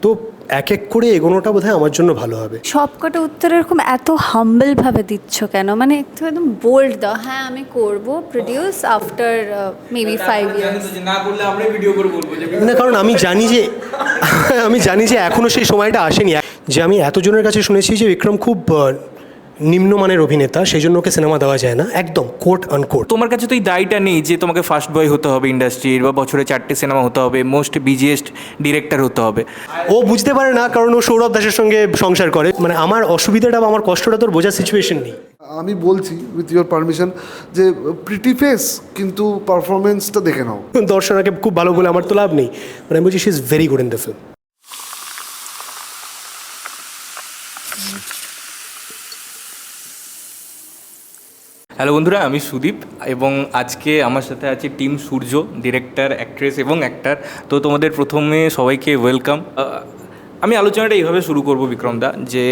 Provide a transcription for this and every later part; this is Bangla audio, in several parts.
তো এক এক করে এগোনোটা বোধহয় আমার জন্য ভালো হবে। সবকটা উত্তর এরকম এত হাম্বলভাবে দিচ্ছ কেন? মানে একটু একদম বোল্ড দাও, হ্যাঁ আমি করব প্রডিউস আফটার মেবি 5 ইয়ার্স। না করলে আমরাই ভিডিও করে বলবো যে না, কারণ আমি জানি যে এখনও সেই সময়টা আসেনি, যে আমি এতজনের কাছে শুনেছি যে বিক্রম খুব নিম্নমানের অভিনেতা, সেই জন্য ওকে সিনেমা দেওয়া যায় না, একদম কোট আনকোট। তোমার কাছে তো এই দায়টা নেই যে তোমাকে ফার্স্ট বয় হতে হবে ইন্ডাস্ট্রির, বা বছরে 4টে সিনেমা হতে হবে, মোস্ট বিজিয়েস্ট ডিরেক্টর হতে হবে। ও বুঝতে পারে না, কারণ ও সৌরভ দাসের সঙ্গে সংসার করে। মানে আমার অসুবিধাটা বা আমার কষ্টটা তোর বোঝার সিচুয়েশন নেই। আমি বলছি উইথ ইউর পারমিশন যে প্রিটি ফেস, কিন্তু পারফরমেন্সটা দেখে নাও। দর্শনাকে খুব ভালো বলে আমার তো লাভ নেই, মানে আমি বলছি she is very good in the film. Hello বন্ধুরা, আমি সুদীপ এবং আজকে আমার সাথে আছে টিম সূর্য, ডিরেক্টর, অ্যাক্ট্রেস এবং অ্যাক্টর। তো তোমাদের প্রথমে সবাইকে ওয়েলকাম। আমি আলোচনাটা এইভাবে শুরু করব বিক্রমদা, যে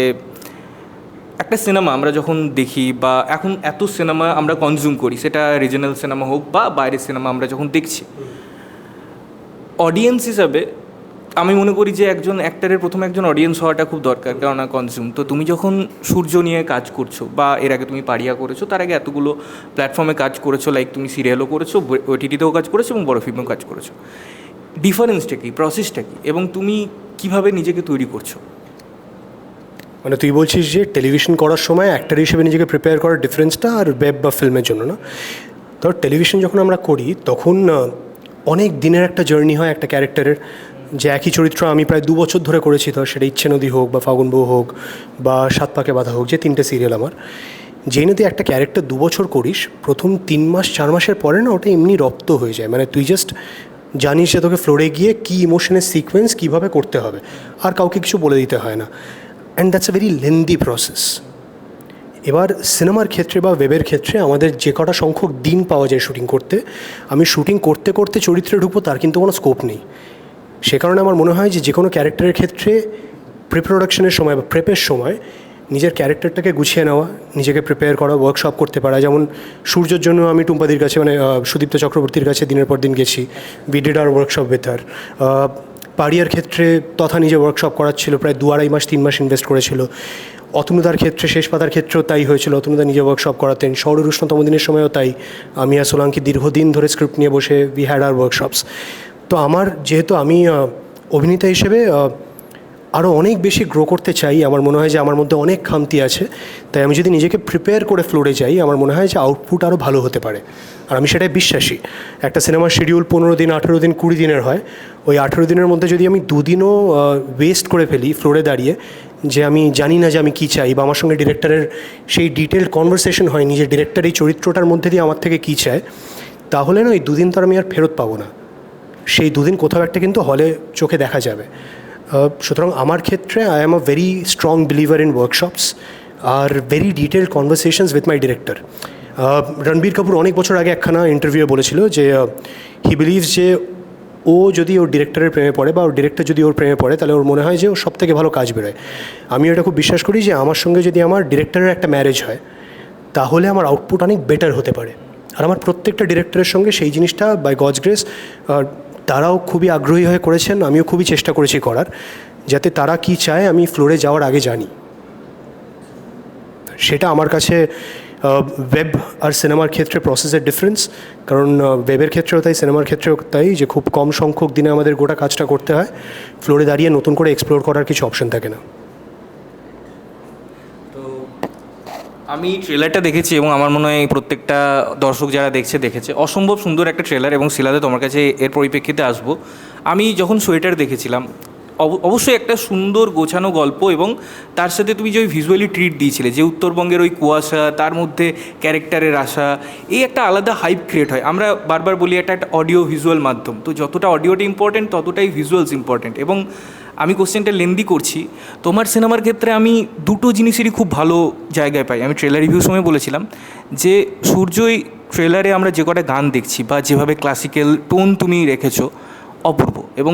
একটা সিনেমা আমরা যখন দেখি বা এখন এত সিনেমা আমরা কনজিউম করি, সেটা রিজনাল সিনেমা হোক বা বাইরের সিনেমা আমরা যখন দেখছি, অডিয়েন্স হিসাবে আমি মনে করি যে একজন অ্যাক্টারের প্রথমে একজন অডিয়েন্স হওয়াটা খুব দরকার, কেননা কনজিউম। তো তুমি যখন সূর্য নিয়ে কাজ করছো, বা এর আগে তুমি পারিয়া করেছো, তার আগে এতগুলো প্ল্যাটফর্মে কাজ করেছো, লাইক তুমি সিরিয়ালও করেছো, ওটিটিতেও কাজ করেছো এবং বড় ফিল্মেও কাজ করেছো, ডিফারেন্সটা কী, প্রসেসটা কী, এবং তুমি কীভাবে নিজেকে তৈরি করছো? মানে তুই বলছিস যে টেলিভিশন করার সময় অ্যাক্টর হিসেবে নিজেকে প্রিপেয়ার করার ডিফারেন্সটা আর ওয়েব বা ফিল্মের জন্য, না? ধর টেলিভিশন যখন আমরা করি তখন অনেক দিনের একটা জার্নি হয় একটা ক্যারেক্টারের, যে একই চরিত্র আমি প্রায় 2 বছর ধরে করেছি। ধর সেটা ইচ্ছে নদী হোক বা ফাগুন বউ হোক বা সাত পাকে বাঁধা হোক, যে 3টে সিরিয়াল আমার, যেই নদী একটা ক্যারেক্টার 2 বছর করিস, প্রথম 3 মাস 4 মাসের পরে না ওটা এমনি রপ্ত হয়ে যায়। মানে তুই জাস্ট জানিস যে তোকে ফ্লোরে গিয়ে কী ইমোশনের সিকোয়েন্স কীভাবে করতে হবে, আর কাউকে কিছু বলে দিতে হয় না। And that's a very lengthy process. এবার সিনেমার ক্ষেত্রে বা ওয়েবের ক্ষেত্রে আমাদের যে কটা সংখ্যক দিন পাওয়া যায় শুটিং করতে, আমি শুটিং করতে করতে চরিত্রে ঢুকবো তার কিন্তু কোনো স্কোপ নেই। সে কারণে আমার মনে হয় যে কোনো ক্যারেক্টারের ক্ষেত্রে প্রিপ্রোডাকশনের সময় বা প্রেপের সময় নিজের ক্যারেক্টারটাকে গুছিয়ে নেওয়া, নিজেকে প্রিপেয়ার করা, ওয়ার্কশপ করতে পারা। যেমন সূর্যর জন্য আমি টুম্পাদির কাছে, মানে সুদীপ্ত চক্রবর্তীর কাছে দিনের পর দিন গেছি, we did our workshop with her. পারিয়ার ক্ষেত্রে তথা নিজে ওয়ার্কশপ করাচ্ছিল, প্রায় 2-2.5 মাস 3 মাস ইনভেস্ট করেছিল। অতনুদার ক্ষেত্রে, শেষ পাতার ক্ষেত্রেও তাই হয়েছিল, অতনুদা নিজে ওয়ার্কশপ করাতেন। শহরের উষ্ণতম দিনের সময়ও তাই। আমি আর সোলাঙ্কি দীর্ঘদিন ধরে স্ক্রিপ্ট নিয়ে বসে উই হ্যাড আওয়ার ওয়ার্কশপস। তো আমার যেহেতু আমি অভিনেতা হিসেবে আরও অনেক বেশি গ্রো করতে চাই, আমার মনে হয় যে আমার মধ্যে অনেক খামতি আছে, তাই আমি যদি নিজেকে প্রিপেয়ার করে ফ্লোরে যাই, আমার মনে হয় যে আউটপুট আরও ভালো হতে পারে। আর আমি সেটাই বিশ্বাসী। একটা সিনেমার শিডিউল 15 দিন, 18 দিন, 20 দিনের হয়। ওই 18 দিনের মধ্যে যদি আমি 2 দিনও ওয়েস্ট করে ফেলি ফ্লোরে দাঁড়িয়ে, যে আমি জানি না যে আমি কী চাই, বা আমার সঙ্গে ডিরেক্টরের সেই ডিটেলড কনভারসেশন হয় নিজে ডিরেক্টর এই চরিত্রটার মধ্যে দিয়ে আমার থেকে কী চায়, তাহলে না ওই 2 দিন তো আমি আর ফেরত পাবো না। সেই 2 দিন কোথাও একটা কিন্তু হলে চোখে দেখা যাবে। সুতরাং আমার ক্ষেত্রে I am a very strong believer in workshops আর very detailed conversations with my director. Ranbir Kapoor অনেক বছর আগে একখানা ইন্টারভিউয়ে বলেছিল যে হি বিলিভস যে ও যদি ওর ডিরেক্টরের প্রেমে পড়ে, বা ওর ডিরেক্টর যদি ওর প্রেমে পড়ে, তাহলে ওর মনে হয় যে ওর সবথেকে ভালো কাজ বেরোয়। আমিও এটা খুব বিশ্বাস করি যে আমার সঙ্গে যদি আমার ডিরেক্টরের একটা ম্যারেজ হয়, তাহলে আমার আউটপুট অনেক বেটার হতে পারে। আর আমার প্রত্যেকটা ডিরেক্টরের সঙ্গে সেই জিনিসটা বাই গডস গ্রেস তারাও খুবই আগ্রহী হয়ে করেছেন, আমিও খুবই চেষ্টা করেছি করার, যাতে তারা কি চায় আমি ফ্লোরে যাওয়ার আগে জানি। সেটা আমার কাছে ওয়েব আর সিনেমার ক্ষেত্রে প্রসেসের ডিফারেন্স। কারণ ওয়েবের ক্ষেত্রেও তাই, সিনেমার ক্ষেত্রেও তাই, যে খুব কম সংখ্যক দিনে আমাদের গোটা কাজটা করতে হয়। ফ্লোরে দাঁড়িয়ে নতুন করে এক্সপ্লোর করার কিছু অপশন থাকে না। আমি ট্রেলারটা দেখেছি এবং আমার মনে হয় প্রত্যেকটা দর্শক যারা দেখেছে অসম্ভব সুন্দর একটা ট্রেলার। এবং শিলাদে তোমার কাছে এর পরিপ্রেক্ষিতে আসবো। আমি যখন সোয়েটার দেখেছিলাম, অবশ্যই একটা সুন্দর গোছানো গল্প, এবং তার সাথে তুমি যে ওই ভিজুয়ালি ট্রিট দিয়েছিলে, যে উত্তরবঙ্গের ওই কুয়াশা, তার মধ্যে ক্যারেক্টারের আশা, এই একটা আলাদা হাইপ ক্রিয়েট হয়। আমরা বারবার বলি একটা অডিও ভিজুয়াল মাধ্যম, তো যতটা অডিওটা ইম্পর্টেন্ট ততটাই ভিজুয়ালস ইম্পর্টেন্ট। এবং আমি কোশ্চেনটা লেন্দি করছি, তোমার সিনেমার ক্ষেত্রে আমি দুটো জিনিসেরই খুব ভালো জায়গায় পাই। আমি ট্রেলার রিভিউ সময় বলেছিলাম যে সূর্যই ট্রেলারে আমরা যে কটা গান দেখছি বা যেভাবে ক্লাসিক্যাল টোন তুমি রেখেছো, অপূর্ব, এবং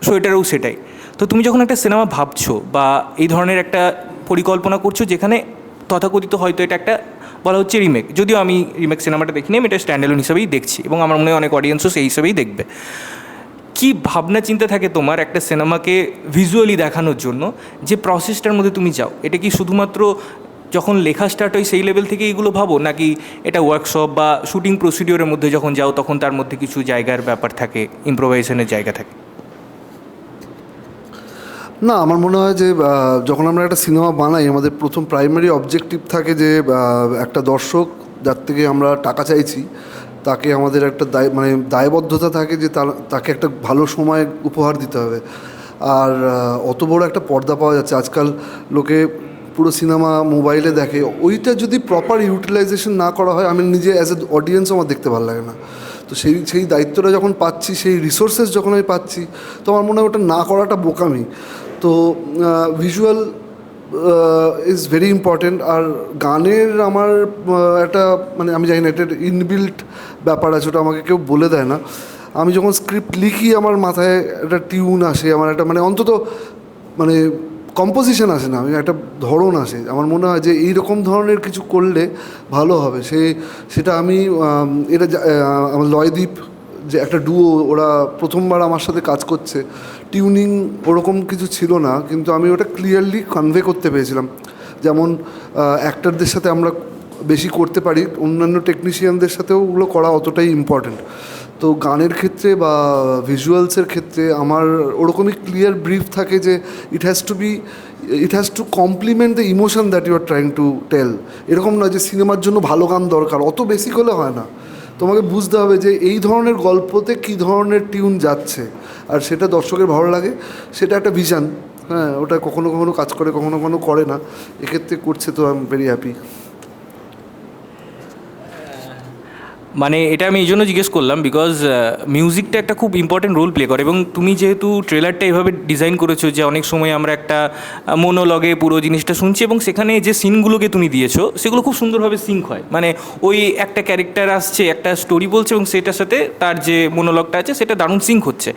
সোয়েটারেও সেটাই। তো তুমি যখন একটা সিনেমা ভাবছো বা এই ধরনের একটা পরিকল্পনা করছো, যেখানে তথাকথিত হয়তো এটা একটা বলা হচ্ছে রিমেক, যদিও আমি রিমেক সিনেমাটা দেখিনি, আমি এটা স্ট্যান্ডঅ্যালোন হিসেবেই দেখছি এবং আমার মনে হয় অনেক অডিয়েন্সও সেই হিসেবেই দেখবে। কি ভাবনা চিন্তা থাকে তোমার একটা সিনেমাকে ভিজুয়ালি দেখানোর জন্য, যে প্রসেসটার মধ্যে তুমি যাও? এটা কি শুধুমাত্র যখন লেখা স্টার্ট হয় সেই লেভেল থেকে এইগুলো ভাবো, নাকি এটা ওয়ার্কশপ বা শুটিং প্রসিডিওরের মধ্যে যখন যাও তখন তার মধ্যে কিছু জায়গার ব্যাপার থাকে, ইম্প্রোভাইজেশনের জায়গা থাকে? না, আমার মনে হয় যে যখন আমরা একটা সিনেমা বানাই আমাদের প্রথম প্রাইমারি অবজেক্টিভ থাকে যে একটা দর্শক যার থেকে আমরা টাকা চাইছি তাকে আমাদের একটা দায়বদ্ধতা থাকে যে তাকে একটা ভালো সময় উপহার দিতে হবে। আর অত বড় একটা পর্দা পাওয়া যাচ্ছে আজকাল, লোকে পুরো সিনেমা মোবাইলে দেখে, ওইটা যদি প্রপার ইউটিলাইজেশন না করা হয়, আমি নিজে অ্যাজ এ অডিয়েন্স আমার দেখতে ভালো লাগে না। তো সেই দায়িত্বটা যখন পাচ্ছি, সেই রিসোর্সেস যখন আমি পাচ্ছি, তো আমার মনে হয় ওটা না করাটা বোকামি। তো ভিজুয়াল ইজ ভেরি ইম্পর্টেন্ট। আর গানের আমার একটা আমি জানি না, এটা ইনবিল্ট ব্যাপার আছে, ওটা আমাকে কেউ বলে দেয় না। আমি যখন স্ক্রিপ্ট লিখি আমার মাথায় একটা টিউন আসে, আমার একটা অন্তত কম্পোজিশন আসে না, আমি একটা ধরন আসে। আমার মনে হয় যে এইরকম ধরনের কিছু করলে ভালো হবে। সেটা আমি আমার লয়দীপ যে একটা ডুও, ওরা প্রথমবার আমার সাথে কাজ করছে, টিউনিং ওরকম কিছু ছিল না, কিন্তু আমি ওটা ক্লিয়ারলি কনভে করতে পেরেছিলাম। যেমন অ্যাক্টরদের সাথে আমরা বেশি করতে পারি, অন্যান্য টেকনিশিয়ানদের সাথেও ওগুলো করা অতটাই ইম্পর্ট্যান্ট। তো গানের ক্ষেত্রে বা ভিজুয়ালসের ক্ষেত্রে আমার ওরকমই ক্লিয়ার ব্রিফ থাকে যে it has to complement the emotion that you are trying to tell. এরকম নয় যে সিনেমার জন্য ভালো গান দরকার, অত বেসিক হলে হয় না। তোমাকে বুঝতে হবে যে এই ধরনের গল্পতে কী ধরনের টিউন যাচ্ছে, আর সেটা দর্শকের ভালো লাগে, সেটা একটা ভিশন। হ্যাঁ, ওটা কখনো কখনো কাজ করে, কখনো কখনো করে না। এক্ষেত্রে করছে, তো আই এম ভেরি হ্যাপি। এটা আমি এই জন্য জিজ্ঞেস করলাম বিকজ মিউজিকটা একটা খুব ইম্পর্টেন্ট রোল প্লে করে, এবং তুমি যেহেতু ট্রেলারটা এভাবে ডিজাইন করেছো যে অনেক সময় আমরা একটা মোনোলগে পুরো জিনিসটা শুনছি, এবং সেখানে যে সিনগুলোকে তুমি দিয়েছো সেগুলো খুব সুন্দরভাবে সিঙ্ক হয়। ওই একটা ক্যারেক্টার আসছে, একটা স্টোরি বলছে, এবং সেটার সাথে তার যে মোনোলগটা আছে সেটা দারুণ সিঙ্ক হচ্ছে।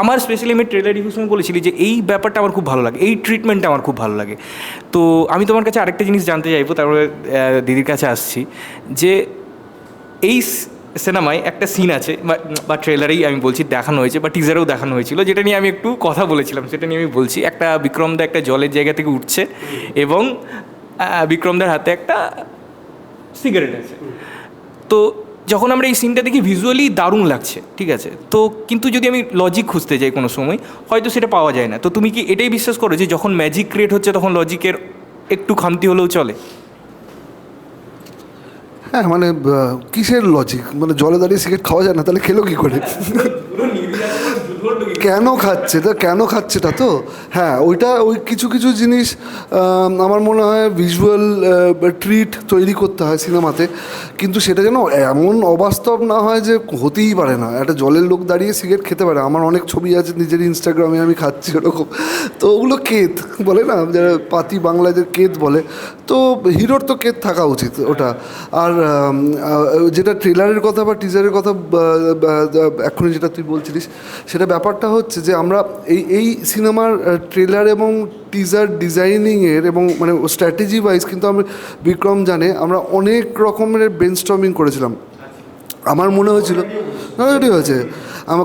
আমার স্পেশালি আমি ট্রেলার রিভিউর সময় বলেছিলি যে এই ব্যাপারটা আমার খুব ভালো লাগে, এই ট্রিটমেন্টটা আমার খুব ভালো লাগে। তো আমি তোমার কাছে আরেকটা জিনিস জানতে চাইবো, তারপরে দিদির কাছে আসছি, যে এই সিনেমায় একটা সিন আছে বা ট্রেলারেই আমি বলছি দেখানো হয়েছে বা টিজারেও দেখানো হয়েছিল, যেটা নিয়ে আমি একটু কথা বলেছিলাম, সেটা নিয়ে আমি বলছি। একটা বিক্রমদা একটা জলের জায়গা থেকে উঠছে এবং বিক্রমদার হাতে একটা সিগারেট আছে। তো যখন আমরা এই সিনটা দেখি ভিজুয়ালি দারুণ লাগছে, ঠিক আছে, তো কিন্তু যদি আমি লজিক খুঁজতে যাই কোনো সময় হয়তো সেটা পাওয়া যায় না। তো তুমি কি এটাই বিশ্বাস করো যে যখন ম্যাজিক ক্রিয়েট হচ্ছে তখন লজিকের একটু খামতি হলেও চলে? হ্যাঁ, কিসের লজিক? জলে দাঁড়িয়ে সিগারেট খাওয়া যায় না, তাহলে খেলো কী করে? কেন খাচ্ছেটা তো হ্যাঁ, ওই কিছু কিছু জিনিস আমার মনে হয় ভিজুয়াল ট্রিট তৈরি করতে হয় সিনেমাতে, কিন্তু সেটা যেন এমন অবাস্তব না হয় যে হতেই পারে না। একটা জলের লোক দাঁড়িয়ে সিগারেট খেতে পারে, আমার অনেক ছবি আছে নিজের ইনস্টাগ্রামে, আমি খাচ্ছি ওরকম। তো ওগুলো কেত বলে না, যারা পাতি বাংলাদের কেত বলে, তো হিরোর তো কেত থাকা উচিত ওটা। আর যেটা ট্রেলারের কথা বা টিজারের কথা এখনই যেটা তুই বলছিলিস, সেটা ব্যাপারটা হচ্ছে যে আমরা এই সিনেমার ট্রেলার এবং টিজার ডিজাইনিংয়ের এবং স্ট্র্যাটেজি ওয়াইজ কিন্তু বিক্রম জানে আমরা অনেক রকমের ব্রেনস্টর্মিং করেছিলাম। আমার মনে হয়েছিল এটাই হয়েছে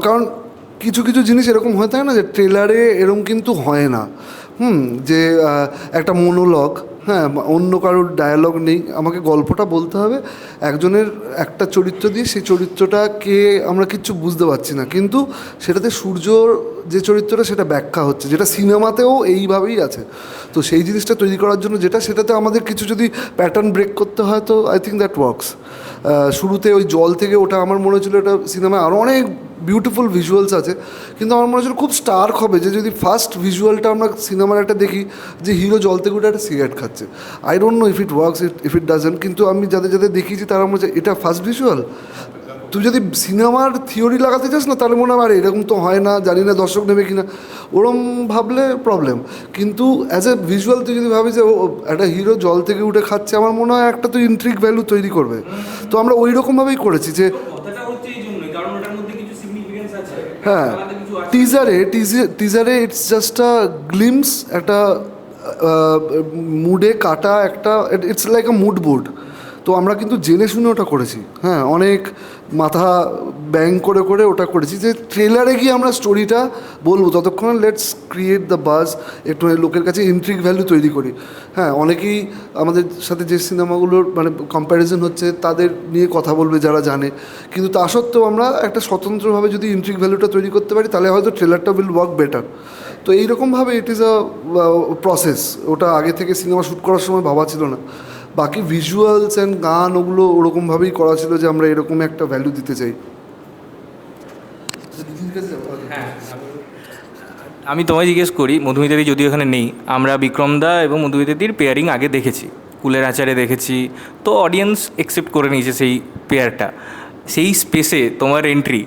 কারণ কিছু কিছু জিনিস এরকম হয়ে থাকে না যে ট্রেলারে এরকম কিন্তু হয় না, যে একটা মোনোলগ, হ্যাঁ, অন্য কারোর ডায়ালগ নেই, আমাকে গল্পটা বলতে হবে একজনের একটা চরিত্র দিয়ে, সেই চরিত্রটা কে আমরা কিচ্ছু বুঝতে পারছি না, কিন্তু সেটাতে সূর্যর যে চরিত্রটা সেটা ব্যাখ্যা হচ্ছে, যেটা সিনেমাতেও এইভাবেই আছে। তো সেই জিনিসটা তৈরি করার জন্য সেটাতে আমাদের কিছু যদি প্যাটার্ন ব্রেক করতে হয়, তো আই থিঙ্ক দ্যাট ওয়ার্কস। শুরুতে ওই জল থেকে ওটা আমার মনে হচ্ছিলো এটা সিনেমায় আরও অনেক বিউটিফুল ভিজুয়ালস আছে, কিন্তু আমার মনে হচ্ছিল খুব স্টার্ক হবে যে যদি ফার্স্ট ভিজুয়ালটা আমরা সিনেমার একটা দেখি যে হিরো জল থেকে উঠে একটা সিগারেট খাচ্ছে। I don't know if it works, if it doesn't, কিন্তু আমি যাদের দেখিয়েছি তারা মনে হচ্ছে এটা ফার্স্ট ভিজুয়াল। তুই যদি সিনেমার থিওরি লাগাতে চাস না, তাহলে মনে হয় আরে এরকম তো হয় না, জানি না দর্শক নেবে কিনা, ওরম ভাবলে প্রবলেম। কিন্তু অ্যাজ এ ভিজুয়াল তুই যদি ভাবিস যে একটা হিরো জল থেকে উঠে খাচ্ছে, আমার মনে হয় একটা তুই ইন্ট্রিক ভ্যালু তৈরি করবে। তো আমরা ওই রকমভাবেই করেছি যে হ্যাঁ, টিজারে ইটস জাস্ট আ গ্লিমস, একটা মুডে কাটা একটা, it's like a mood board. তো আমরা কিন্তু জেনে শুনে ওটা করেছি, হ্যাঁ, অনেক মাথা ব্যাং করে করে ওটা করেছি যে ট্রেলারে গিয়ে আমরা স্টোরিটা বলবো, ততক্ষণ লেটস ক্রিয়েট দ্য বাজ, একটু লোকের কাছে ইন্ট্রিগ ভ্যালু তৈরি করি। হ্যাঁ, অনেকেই আমাদের সাথে যে সিনেমাগুলোর মানে কম্প্যারিজন হচ্ছে তাদের নিয়ে কথা বলবে যারা জানে, কিন্তু তা সত্ত্বেও আমরা একটা স্বতন্ত্রভাবে যদি ইন্ট্রিগ ভ্যালুটা তৈরি করতে পারি তাহলে হয়তো ট্রেলারটা উইল ওয়ার্ক বেটার। তো এইরকমভাবে ইট ইজ আ প্রসেস, ওটা আগে থেকে সিনেমা শ্যুট করার সময় ভাবা ছিল না। বাকি ভিজুয়ালস অ্যান্ড গান ওগুলো ওরকমভাবেই করা ছিল যে আমরা এরকম একটা ভ্যালু দিতে চাই। আমি তোমায় জিজ্ঞেস করি, মধুমিতাদি যদিও এখানে নেই, আমরা বিক্রমদা এবং মধুমিতাদির পেয়ারিং আগে দেখেছি, কুলের আচারে দেখেছি, তো অডিয়েন্স একসেপ্ট করে নিয়েছে সেই পেয়ারটা। সেই স্পেসে তোমার এন্ট্রি,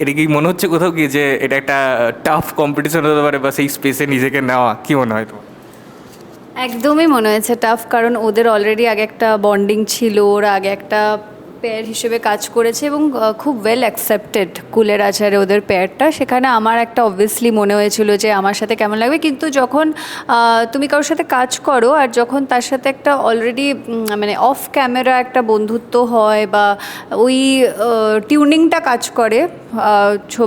এটা কি মনে হচ্ছে কোথাও কি যে এটা একটা টাফ কম্পিটিশন হতে পারে, বা সেই স্পেসে নিজেকে নেওয়া, কী মনে হয় তোমার? একদমই মনে হয়েছে টাফ, কারণ ওদের অলরেডি আগে একটা বন্ডিং ছিল, ওরা আগে একটা পেয়ার হিসেবে কাজ করেছে এবং খুব ওয়েল অ্যাকসেপ্টেড কুলের আচারে ওদের পেয়ারটা। সেখানে আমার একটা অবভিয়াসলি মনে হয়েছিল যে আমার সাথে কেমন লাগবে, কিন্তু যখন তুমি কারোর সাথে কাজ করো আর যখন তার সাথে একটা অলরেডি মানে অফ ক্যামেরা একটা বন্ধুত্ব হয় বা ওই টিউনিংটা কাজ করে,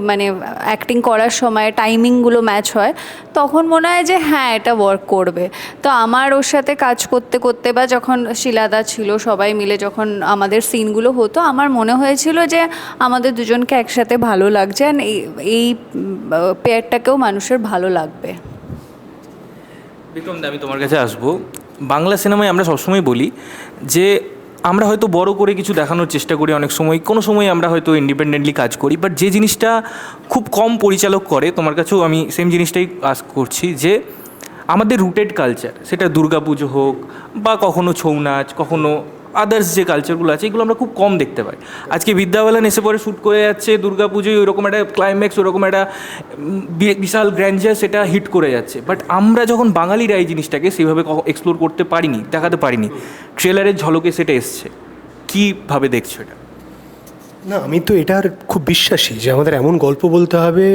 মানে অ্যাক্টিং করার সময় টাইমিংগুলো ম্যাচ হয়, তখন মনে হয় যে হ্যাঁ এটা ওয়ার্ক করবে। তো আমার ওর সাথে কাজ করতে করতে বা যখন শিলাদা ছিল সবাই মিলে যখন আমাদের সিনগুলো হতো, আমার মনে হয়েছিল যে আমাদের দুজনকে একসাথে ভালো লাগছে, অ্যান্ড এই পেয়ারটাকেও মানুষের ভালো লাগবে। বিক্রমদা, আমি তোমার কাছে আসবো। বাংলা সিনেমায় আমরা সবসময় বলি যে আমরা হয়তো বড় করে কিছু দেখানোর চেষ্টা করি, অনেক সময় কোনো সময় আমরা হয়তো ইন্ডিপেন্ডেন্টলি কাজ করি, বাট যে জিনিসটা খুব কম পরিচালক করে, তোমার কাছেও আমি সেম জিনিসটাই আস করছি, যে আমাদের রুটেড কালচার, সেটা দুর্গাপুজো হোক বা কখনো ছৌ নাচ, কখনো আদার্স যে কালচারগুলো আছে, এগুলো আমরা খুব কম দেখতে পাই। আজকে বিদ্যাবালান এসে পরে শ্যুট করে যাচ্ছে, দুর্গাপুজোয় ওইরকম একটা ক্লাইম্যাক্স, ওরকম একটা বিশাল গ্র্যান্ডার সেটা হিট করে যাচ্ছে, বাট আমরা যখন বাঙালিরা এই জিনিসটাকে সেইভাবে এক্সপ্লোর করতে পারিনি, দেখাতে পারিনি, ট্রেলারের ঝলকে সেটা এসছে। কীভাবে দেখছো এটা? না, আমি তো এটার খুব বিশ্বাসী যে আমাদের এমন গল্প বলতে হবে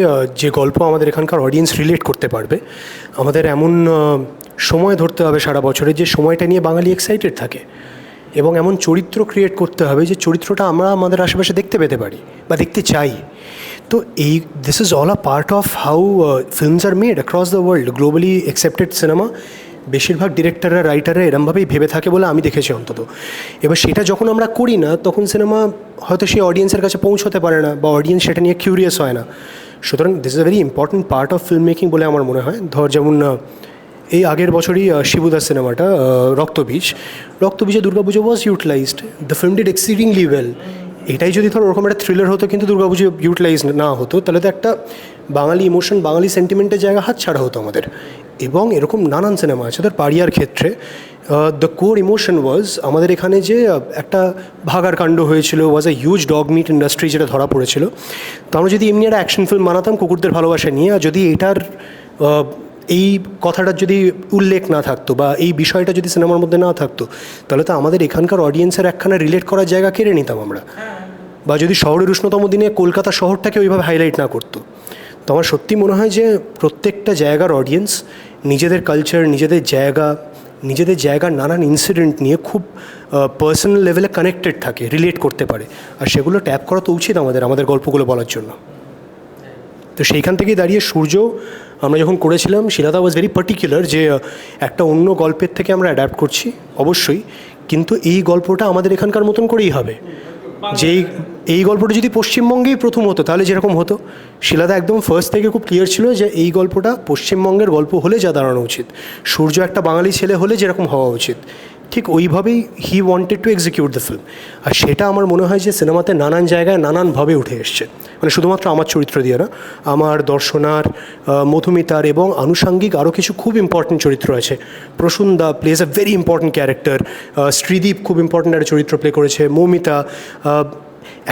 যে গল্প আমাদের এখানকার অডিয়েন্স রিলেট করতে পারবে। আমাদের এমন সময় ধরতে হবে সারা বছরে যে সময়টা নিয়ে বাঙালি এক্সাইটেড থাকে, এবং এমন চরিত্র ক্রিয়েট করতে হবে যে চরিত্রটা আমরা আমাদের আশেপাশে দেখতে পেতে পারি বা দেখতে চাই। তো this is all a part of how films are made across the world. Globally accepted cinema বেশিরভাগ ডিরেক্টররা, রাইটাররা এরমভাবেই ভেবে থাকে বলে আমি দেখেছি অন্তত। এবার সেটা যখন আমরা করি না, তখন সিনেমা হয়তো সেই অডিয়েন্সের কাছে পৌঁছতে পারে না, বা অডিয়েন্স সেটা নিয়ে কিউরিয়াস হয় না। সুতরাং this is a very important part of film making বলে আমার মনে হয়। ধর যেমন এই আগের বছরই শিবুদাস সিনেমাটা রক্তবীজে Durga Puja was utilized, the film did exceedingly well. এটাই যদি ধর ওরকম একটা থ্রিলার হতো কিন্তু দুর্গাপুজো ইউটিলাইজ না হতো, তাহলে তো একটা বাঙালি ইমোশন, বাঙালি সেন্টিমেন্টের জায়গা হাত ছাড়া হতো আমাদের। এবং এরকম নানান সিনেমা আছে। ধর পারিয়ার ক্ষেত্রে দ্য কোর ইমোশন ওয়াজ আমাদের এখানে যে একটা ভাগার কাণ্ড হয়েছিল, was a huge dog meat industry যেটা ধরা পড়েছিল। তো আমরা যদি এমনি একটা অ্যাকশন ফিল্ম বানাতাম কুকুরদের ভালোবাসা নিয়ে, আর যদি এটার এই কথাটার যদি উল্লেখ না থাকতো বা এই বিষয়টা যদি সিনেমার মধ্যে না থাকতো, তাহলে তো আমাদের এখানকার অডিয়েন্সের একখানা রিলেট করার জায়গা কেড়ে নিতাম আমরা। বা যদি শহরের উষ্ণতম দিনে কলকাতা শহরটাকে ওইভাবে হাইলাইট না করতো। তো আমার সত্যি মনে হয় যে প্রত্যেকটা জায়গার অডিয়েন্স নিজেদের কালচার, নিজেদের জায়গার নানান ইনসিডেন্ট নিয়ে খুব পার্সোনাল লেভেলে কানেক্টেড থাকে, রিলেট করতে পারে। আর সেগুলো ট্যাপ করা তো উচিত আমাদের গল্পগুলো বলার জন্য। তো সেইখান থেকেই দাঁড়িয়ে সূর্য আমরা যখন করেছিলাম, শিলাদা ওয়াজ ভেরি পার্টিকুলার যে একটা অন্য গল্পের থেকে আমরা অ্যাডাপ্ট করছি অবশ্যই, কিন্তু এই গল্পটা আমাদের এখানকার মতন করেই হবে। এই গল্পটা যদি পশ্চিমবঙ্গেই প্রথম হতো তাহলে যেরকম হতো, শিলাদা একদম ফার্স্ট থেকে খুব ক্লিয়ার ছিল যে এই গল্পটা পশ্চিমবঙ্গের গল্প হলে যা দাঁড়ানো উচিত, সূর্য একটা বাঙালি ছেলে হলে যেরকম হওয়া উচিত, ঠিক ওইভাবেই he wanted to execute the film. আর সেটা আমার মনে হয় যে সিনেমাতে নানান জায়গায় নানানভাবে উঠে এসছে। মানে শুধুমাত্র আমার চরিত্র দিয়ে না, আমার, দর্শনার, মধুমিতার এবং আনুষাঙ্গিক আরও কিছু খুব ইম্পর্টেন্ট চরিত্র আছে। প্রসূনদা plays a very important character, Sreedip খুব ইম্পর্টেন্ট একটা চরিত্র প্লে করেছে, মৌমিতা,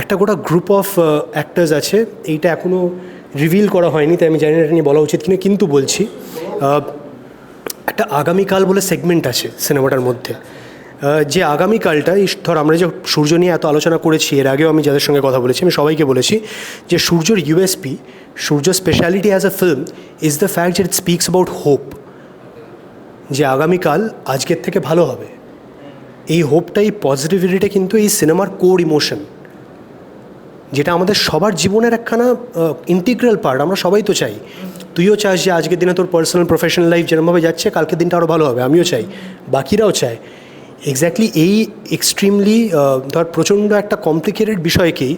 একটা গোটা গ্রুপ অফ অ্যাক্টার্স আছে। এইটা এখনও রিভিল করা হয়নি, তাই আমি জানি না এটা নিয়ে বলা উচিত কিনা, কিন্তু বলছি একটা আগামীকাল বলে সেগমেন্ট আছে সিনেমাটার মধ্যে। যে আগামীকালটা, ধর আমরা যে সূর্য নিয়ে এত আলোচনা করেছি, এর আগেও আমি যাদের সঙ্গে কথা বলেছি, আমি সবাইকে বলেছি যে সূর্যর ইউএসপি, সূর্যর speciality as a film is the fact that it speaks about hope, যে আগামীকাল আজকের থেকে ভালো হবে। এই হোপটাই, পজিটিভিটিটা কিন্তু এই সিনেমার কোর ইমোশন। যেটা আমাদের সবার জীবনের একখানা ইন্টিগ্রাল পার্ট। আমরা সবাই তো চাই, তুইও চাস যে আজকের দিনে তোর পার্সোনাল প্রফেশনাল লাইফ যেরকমভাবে যাচ্ছে কালকের দিনটা আরও ভালো হবে, আমিও চাই, বাকিরাও চায়। এক্স্যাক্টলি এই এক্সট্রিমলি ধর প্রচণ্ড একটা কমপ্লিকেটেড বিষয়কেই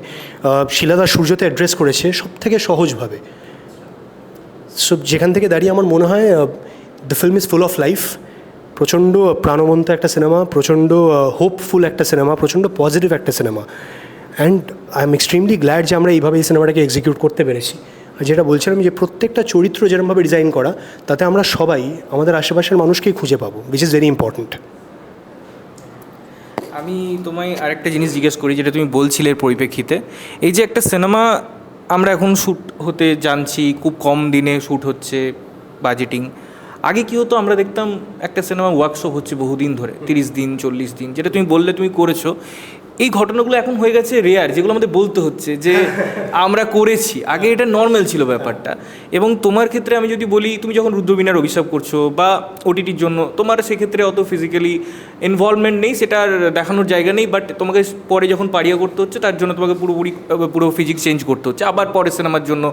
শিলাদা সূর্যতে অ্যাড্রেস করেছে সব থেকে সহজভাবে। সো যেখান থেকে দাঁড়িয়ে আমার মনে হয় the film is full of life, প্রচণ্ড প্রাণবন্ত একটা সিনেমা, প্রচণ্ড হোপফুল একটা সিনেমা, প্রচণ্ড পজিটিভ একটা cinema. And I am extremely glad যে আমরা এইভাবে এই সিনেমাটাকে এক্সিকিউট করতে পেরেছি। আর যেটা বলছিলাম যে প্রত্যেকটা চরিত্র যেরকমভাবে ডিজাইন করা, তাতে আমরা সবাই আমাদের আশেপাশের মানুষকেই খুঁজে পাবো, উইচ ইজ ভেরি ইম্পর্ট্যান্ট। আমি তোমায় আরেকটা জিনিস জিজ্ঞেস করি, যেটা তুমি বলছিলে এর পরিপ্রেক্ষিতে, এই যে একটা সিনেমা আমরা এখন শ্যুট হতে জানছি, খুব কম দিনে শ্যুট হচ্ছে, বাজেটিং। আগে কী হতো, আমরা দেখতাম একটা সিনেমা ওয়ার্কশপ হচ্ছে বহুদিন ধরে, 30 দিন 40 দিন, যেটা তুমি বললে তুমি করেছো। এই ঘটনাগুলো এখন হয়ে গেছে রেয়ার, যেগুলো আমাদের বলতে হচ্ছে যে আমরা করেছি। আগে এটা নর্মাল ছিল ব্যাপারটা। এবং তোমার ক্ষেত্রে আমি যদি বলি, তুমি যখন রুদ্রবীণার অভিশাপ করছো বা ওটিটির জন্য, তোমার সেক্ষেত্রে অত ফিজিক্যালি ইনভলভমেন্ট নেই, সেটা আর দেখানোর জায়গা নেই। বাট তোমাকে পরে যখন পারিয়া করতে হচ্ছে, তার জন্য তোমাকে পুরো ফিজিক্স চেঞ্জ করতে হচ্ছে, আবার পরের সিনেমার জন্য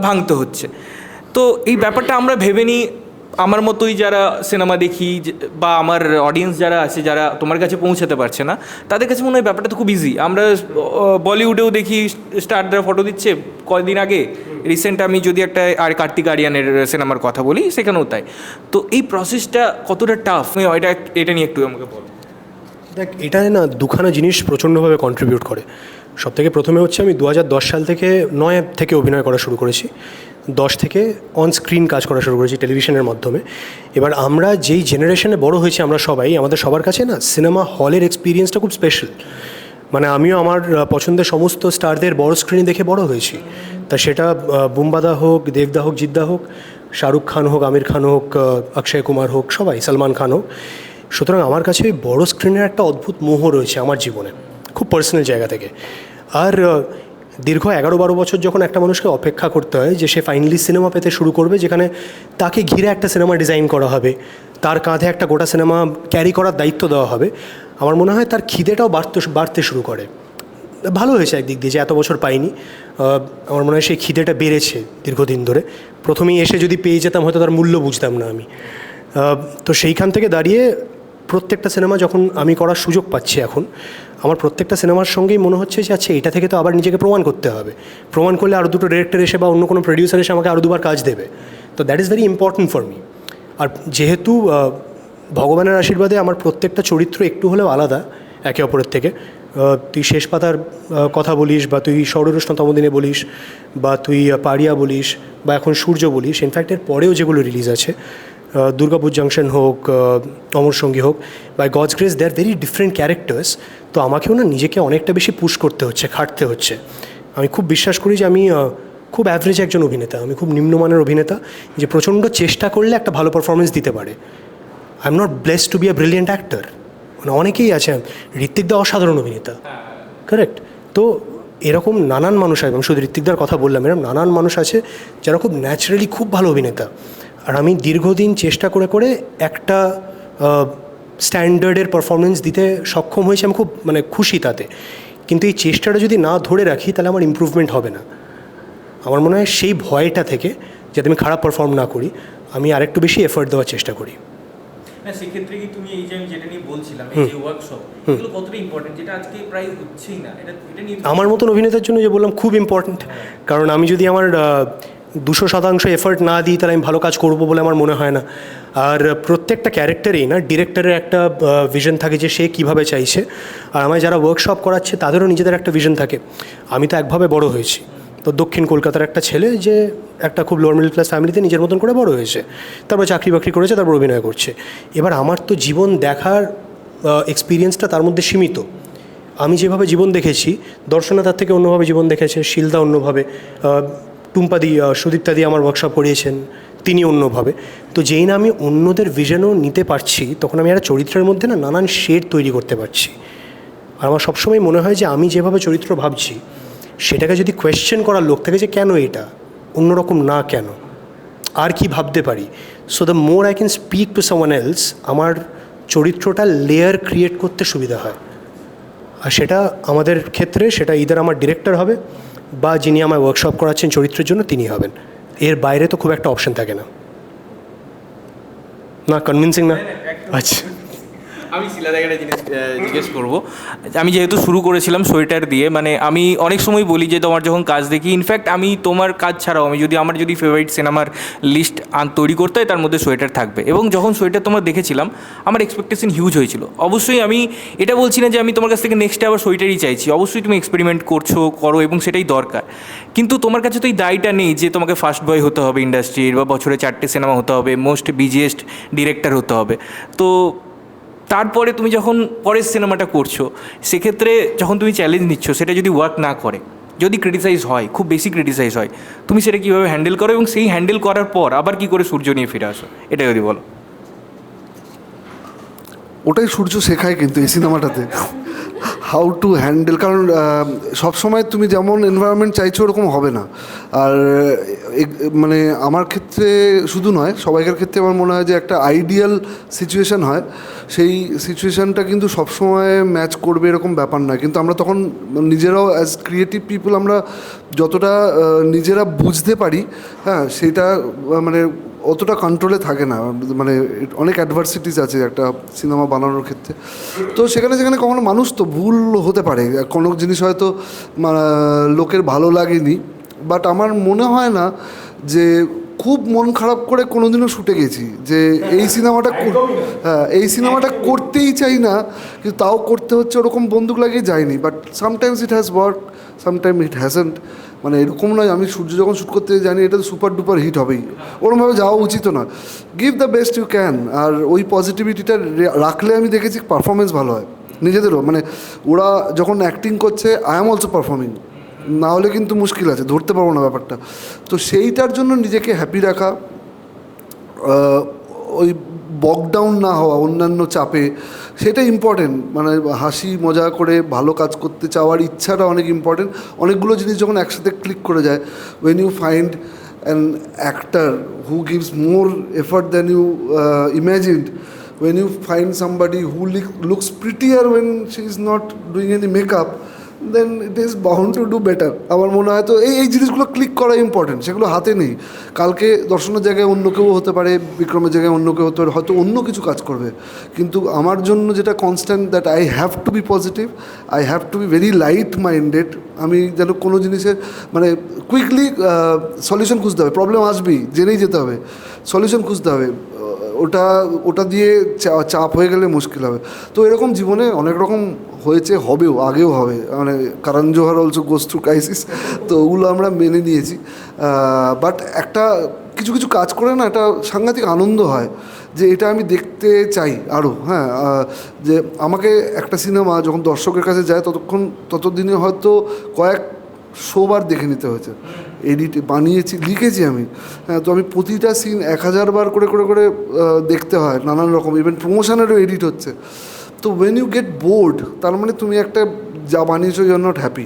ভাঙতে হচ্ছে। তো এই ব্যাপারটা আমরা ভেবে নিই, আমার মতোই যারা সিনেমা দেখি বা আমার অডিয়েন্স যারা আছে, যারা তোমার কাছে পৌঁছাতে পারছে না, তাদের কাছে মনে হয় ব্যাপারটা তো খুব ইজি। আমরা বলিউডেও দেখি স্টাররা ফটো দিচ্ছে কয়েকদিন আগে, রিসেন্ট আমি যদি একটা আর কার্তিক আরিয়ানের সিনেমার কথা বলি, সেখানেও তাই। তো এই প্রসেসটা কতটা টাফ, এটা নিয়ে একটু আমাকে বল। দেখ, এটা না দুখানা জিনিস প্রচণ্ডভাবে কন্ট্রিবিউট করে। সব থেকে প্রথমে হচ্ছে আমি 2010 সাল থেকে 9 থেকে অভিনয় করা শুরু করেছি, 10 থেকে অন স্ক্রিন কাজ করা শুরু করেছি টেলিভিশনের মাধ্যমে। এবার আমরা যেই জেনারেশনে বড় হয়েছি আমরা সবাই, আমাদের সবার কাছে না সিনেমা হলের এক্সপিরিয়েন্সটা খুব স্পেশাল। মানে আমিও আমার পছন্দের সমস্ত স্টারদের বড় স্ক্রিনে দেখে বড় হয়েছি, তা সেটা বুম্বাদা হোক, দেবদা হোক, জিদ্দা হোক, শাহরুখ খান হোক, আমির খান হোক, অক্ষয় কুমার হোক, সবাই, সলমান খান হোক। সুতরাং আমার কাছে ওই বড়ো স্ক্রিনের একটা অদ্ভুত মোহ রয়েছে আমার জীবনে, খুব পার্সোনাল জায়গা থেকে। আর দীর্ঘ 11-12 বছর যখন একটা মানুষকে অপেক্ষা করতে হয় যে সে ফাইনালি সিনেমা পেতে শুরু করবে, যেখানে তাকে ঘিরে একটা সিনেমা ডিজাইন করা হবে, তার কাঁধে একটা গোটা সিনেমা ক্যারি করার দায়িত্ব দেওয়া হবে, আমার মনে হয় তার খিদেটাও বাড়তে শুরু করে। ভালো হয়েছে একদিক দিয়ে যে এত বছর পাইনি, আমার মনে হয় সেই খিদেটা বেড়েছে দীর্ঘদিন ধরে। প্রথমেই এসে যদি পেয়ে যেতাম হয়তো তার মূল্য বুঝতাম না আমি। তো সেইখান থেকে দাঁড়িয়ে প্রত্যেকটা সিনেমা যখন আমি করার সুযোগ পাচ্ছি এখন, আমার প্রত্যেকটা সিনেমার সঙ্গেই মনে হচ্ছে যে আচ্ছা, এটা থেকে তো আবার নিজেকে প্রমাণ করতে হবে, প্রমাণ করলে আরও দুটো ডিরেক্টর এসে বা অন্য কোনো প্রডিউসার এসে আমাকে আরও দুবার কাজ দেবে। তো that is very important for me. আর যেহেতু ভগবানের আশীর্বাদে আমার প্রত্যেকটা চরিত্র একটু হলেও আলাদা একে অপরের থেকে, তুই শেষ পাতার কথা বলিস, বা তুই ষড়রুষ্ণতম দিনে বলিস, বা তুই পারিয়া বলিস, বা এখন সূর্য বলিস, ইনফ্যাক্ট এর পরেও যেগুলো রিলিজ আছে, দুর্গাপুর জাংশন হোক, অমর সঙ্গী হোক, by God's grace they are very different characters. তো আমাকেও না নিজেকে অনেকটা বেশি পুশ করতে হচ্ছে, খাটতে হচ্ছে। আমি খুব বিশ্বাস করি যে আমি খুব অ্যাভারেজ একজন অভিনেতা, আমি খুব নিম্নমানের অভিনেতা, যে প্রচণ্ড চেষ্টা করলে একটা ভালো পারফরমেন্স দিতে পারে। I am not blessed two be a brilliant actor. মানে অনেকেই আছে, ঋত্বিকদা অসাধারণ অভিনেতা, কারেক্ট। তো এরকম নানান মানুষ আছে, আমি শুধু ঋত্বিকদার কথা বললাম, এরকম নানান মানুষ আছে যারা খুব ন্যাচারালি খুব ভালো অভিনেতা। আর আমি দীর্ঘদিন চেষ্টা করে করে একটা স্ট্যান্ডার্ডের পারফরমেন্স দিতে সক্ষম হয়েছি, আমি খুব খুশি তাতে। কিন্তু এই চেষ্টাটা যদি না ধরে রাখি তাহলে আমার ইমপ্রুভমেন্ট হবে না। আমার মনে হয় সেই ভয়টা থেকে যাতে আমি খারাপ পারফর্ম না করি, আমি আরেকটু বেশি এফোর্ট দেওয়ার চেষ্টা করি। না, সেক্ষেত্রে কি তুমি এই যে আমি যেটা নিয়ে বলছিলাম, এই যে ওয়ার্কশপ, এগুলো কতটা ইম্পর্টেন্ট, যেটা আজকে প্রায় হচ্ছেই না, এটা নিয়ে আমার মতন অভিনেতার জন্য যে বললাম খুব ইম্পর্টেন্ট। কারণ আমি যদি আমার 200% এফোর্ট না দিই তাহলে আমি ভালো কাজ করবো বলে আমার মনে হয় না। আর প্রত্যেকটা ক্যারেক্টারেই না ডিরেক্টরের একটা ভিশন থাকে যে সে কীভাবে চাইছে, আর আমায় যারা ওয়ার্কশপ করাচ্ছে তাদেরও নিজেদের একটা ভিশন থাকে। আমি তো একভাবে বড় হয়েছি, তো দক্ষিণ কলকাতার একটা ছেলে যে একটা খুব লোয়ার মিডল ক্লাস ফ্যামিলিতে নিজের মতন করে বড় হয়েছে, তারপর চাকরি বাকরি করেছে, তারপর অভিনয় করছে। এবার আমার তো জীবন দেখার এক্সপিরিয়েন্সটা তার মধ্যে সীমিত। আমি যেভাবে জীবন দেখেছি, দর্শনা তার থেকে অন্যভাবে জীবন দেখেছে, শিলদা অন্যভাবে, টুম্পাদি, সুদীপ্তাদি আমার ওয়ার্কশপ করিয়েছেন, তিনি অন্যভাবে। তো যেই না আমি অন্যদের ভিশনও নিতে পারছি, তখন আমি একটা চরিত্রের মধ্যে না নানান শেড তৈরি করতে পারছি। আর আমার সবসময় মনে হয় যে আমি যেভাবে চরিত্র ভাবছি, সেটাকে যদি কোয়েশ্চেন করার লোক থাকে যে কেন এটা অন্যরকম না, কেন আর কি ভাবতে পারি, so the more I can speak to someone else, আমার চরিত্রটা লেয়ার ক্রিয়েট করতে সুবিধা হয়। আর সেটা আমাদের ক্ষেত্রে সেটা ইদার আমার ডিরেক্টর হবে বা যিনি আমায় ওয়ার্কশপ করাচ্ছেন চরিত্রের জন্য তিনি হবেন। এর বাইরে তো খুব একটা অপশন থাকে না। না কনভিনসিং না? আচ্ছা, আমি শিলাদাকে একটা জিনিস জিজ্ঞেস করবো। আমি যেহেতু শুরু করেছিলাম সোয়েটার দিয়ে, মানে আমি অনেক সময় বলি যে তোমার যখন কাজ দেখি, ইনফ্যাক্ট আমি তোমার কাজ ছাড়াও আমি যদি আমার ফেভারিট সিনেমার লিস্ট তৈরি করতে হয় তার মধ্যে সোয়েটার থাকবে। এবং যখন সোয়েটার তোমার দেখেছিলাম আমার এক্সপেকটেশন হিউজ হয়েছিল। অবশ্যই আমি এটা বলছি না যে আমি তোমার কাছ থেকে নেক্সটে আবার সোয়েটারই চাইছি, অবশ্যই তুমি এক্সপেরিমেন্ট করো এবং সেটাই দরকার। কিন্তু তোমার কাছে তো এই দায়টা নেই যে তোমাকে ফার্স্ট বয় হতে হবে ইন্ডাস্ট্রির, বা বছরে 4টে সিনেমা হতে হবে, মোস্ট বিজিয়েস্ট ডিরেক্টর হতে হবে। তো তারপরে তুমি যখন পরের সিনেমাটা করছো, সেক্ষেত্রে যখন তুমি চ্যালেঞ্জ নিচ্ছ, সেটা যদি ওয়ার্ক না করে, যদি ক্রিটিসাইজ হয়, খুব বেশি ক্রিটিসাইজ হয়, তুমি সেটা কীভাবে হ্যান্ডেল করো এবং সেই হ্যান্ডেল করার পর আবার কী করে সূর্য নিয়ে ফিরে আসো, এটা যদি বলো। ওটাই সূর্য শেখায় কিন্তু এই সিনেমাটাতে, হাউ টু হ্যান্ডেল। কারণ সবসময় তুমি যেমন এনভায়রনমেন্ট চাইছো ওরকম হবে না। আর মানে আমার ক্ষেত্রে শুধু নয়, সবাইকার ক্ষেত্রে আমার মনে হয় যে একটা আইডিয়াল সিচুয়েশান হয়, সেই সিচুয়েশানটা কিন্তু সবসময় ম্যাচ করবে এরকম ব্যাপার নয়। কিন্তু আমরা তখন নিজেরাও অ্যাজ ক্রিয়েটিভ পিপল আমরা যতটা নিজেরা বুঝতে পারি, হ্যাঁ, সেটা মানে অতটা কন্ট্রোলে থাকে না। মানে অনেক অ্যাডভার্সিটিস আছে একটা সিনেমা বানানোর ক্ষেত্রে। তো সেখানে কখনো মানুষ তো ভুল হতে পারে, কোনো জিনিস হয়তো লোকের ভালো লাগেনি, বাট আমার মনে হয় না যে খুব মন খারাপ করে কোনোদিনও শুটে গেছি যে এই সিনেমাটা করতেই চাই না, কিন্তু তাও করতে হচ্ছে, ওরকম বন্দুক লাগিয়ে যায়নি। But sometimes it has work, sometime it hasn't. মানে এরকম নয় আমি সূর্য যখন শ্যুট করতে জানি এটা তো সুপার ডুপার হিট হবেই, ওরমভাবে যাওয়া উচিত না। Give the best you can. আর ওই পজিটিভিটিটা রাখলে আমি দেখেছি পারফরমেন্স ভালো হয় নিজেদেরও। মানে ওরা যখন অ্যাক্টিং করছে, আই অ্যাম অলসো পারফর্মিং, না হলে কিন্তু মুশকিল আছে, ধরতে পারবো না ব্যাপারটা। তো সেইটার জন্য নিজেকে হ্যাপি রাখা, ওই বক ডাউন না হওয়া অন্যান্য চাপে, সেটা ইম্পর্টেন্ট। মানে হাসি মজা করে ভালো কাজ করতে চাওয়ার ইচ্ছাটা অনেক ইম্পর্টেন্ট। অনেকগুলো জিনিস যখন একসাথে ক্লিক করে যায়, when you find an actor who gives more effort than you imagined, when you find somebody who looks prettier when she is not doing any makeup, then it is bound to do better. আমার মনে হয় তো এই জিনিসগুলো ক্লিক করা ইম্পর্টেন্ট, সেগুলো হাতে নেই। কালকে দর্শনের জায়গায় অন্য কেউ হতে পারে, বিক্রমের জায়গায় অন্য কেউ হতে পারে, হয়তো অন্য কিছু কাজ করবে। কিন্তু আমার জন্য যেটা constant, that I have to be positive, I have to be very light minded. আমি যেন কোনো জিনিসের মানে কুইকলি সলিউশন খুঁজতে হবে, প্রবলেম আসবেই, জেনেই যেতে হবে, সলিউশন খুঁজতে হবে। ওটা দিয়ে চাপ হয়ে গেলে মুশকিল হবে। তো এরকম জীবনে অনেক রকম হয়েছে, হবেও, আগেও হবে। মানে কারণ জোহর অলসো গোস থ্রু ক্রাইসিস, তো ওগুলো আমরা মেনে নিয়েছি। বাট একটা কিছু কাজ করে না একটা সাংঘাতিক আনন্দ হয় যে এটা আমি দেখতে চাই আরও। হ্যাঁ, যে আমাকে একটা সিনেমা যখন দর্শকের কাছে যায় ততদিনে হয়তো কয়েক শোবার দেখে নিতে হয়েছে, এডিট বানিয়েছি, লিখেছি আমি। হ্যাঁ, তো আমি প্রতিটা সিন 1000 বার করে দেখতে হয়, নানান রকম, ইভেন প্রমোশনেরও এডিট হচ্ছে। তো ওয়েন ইউ গেট বোর্ড, তার মানে তুমি একটা যা বানিয়েছো ইউ আর নট হ্যাপি।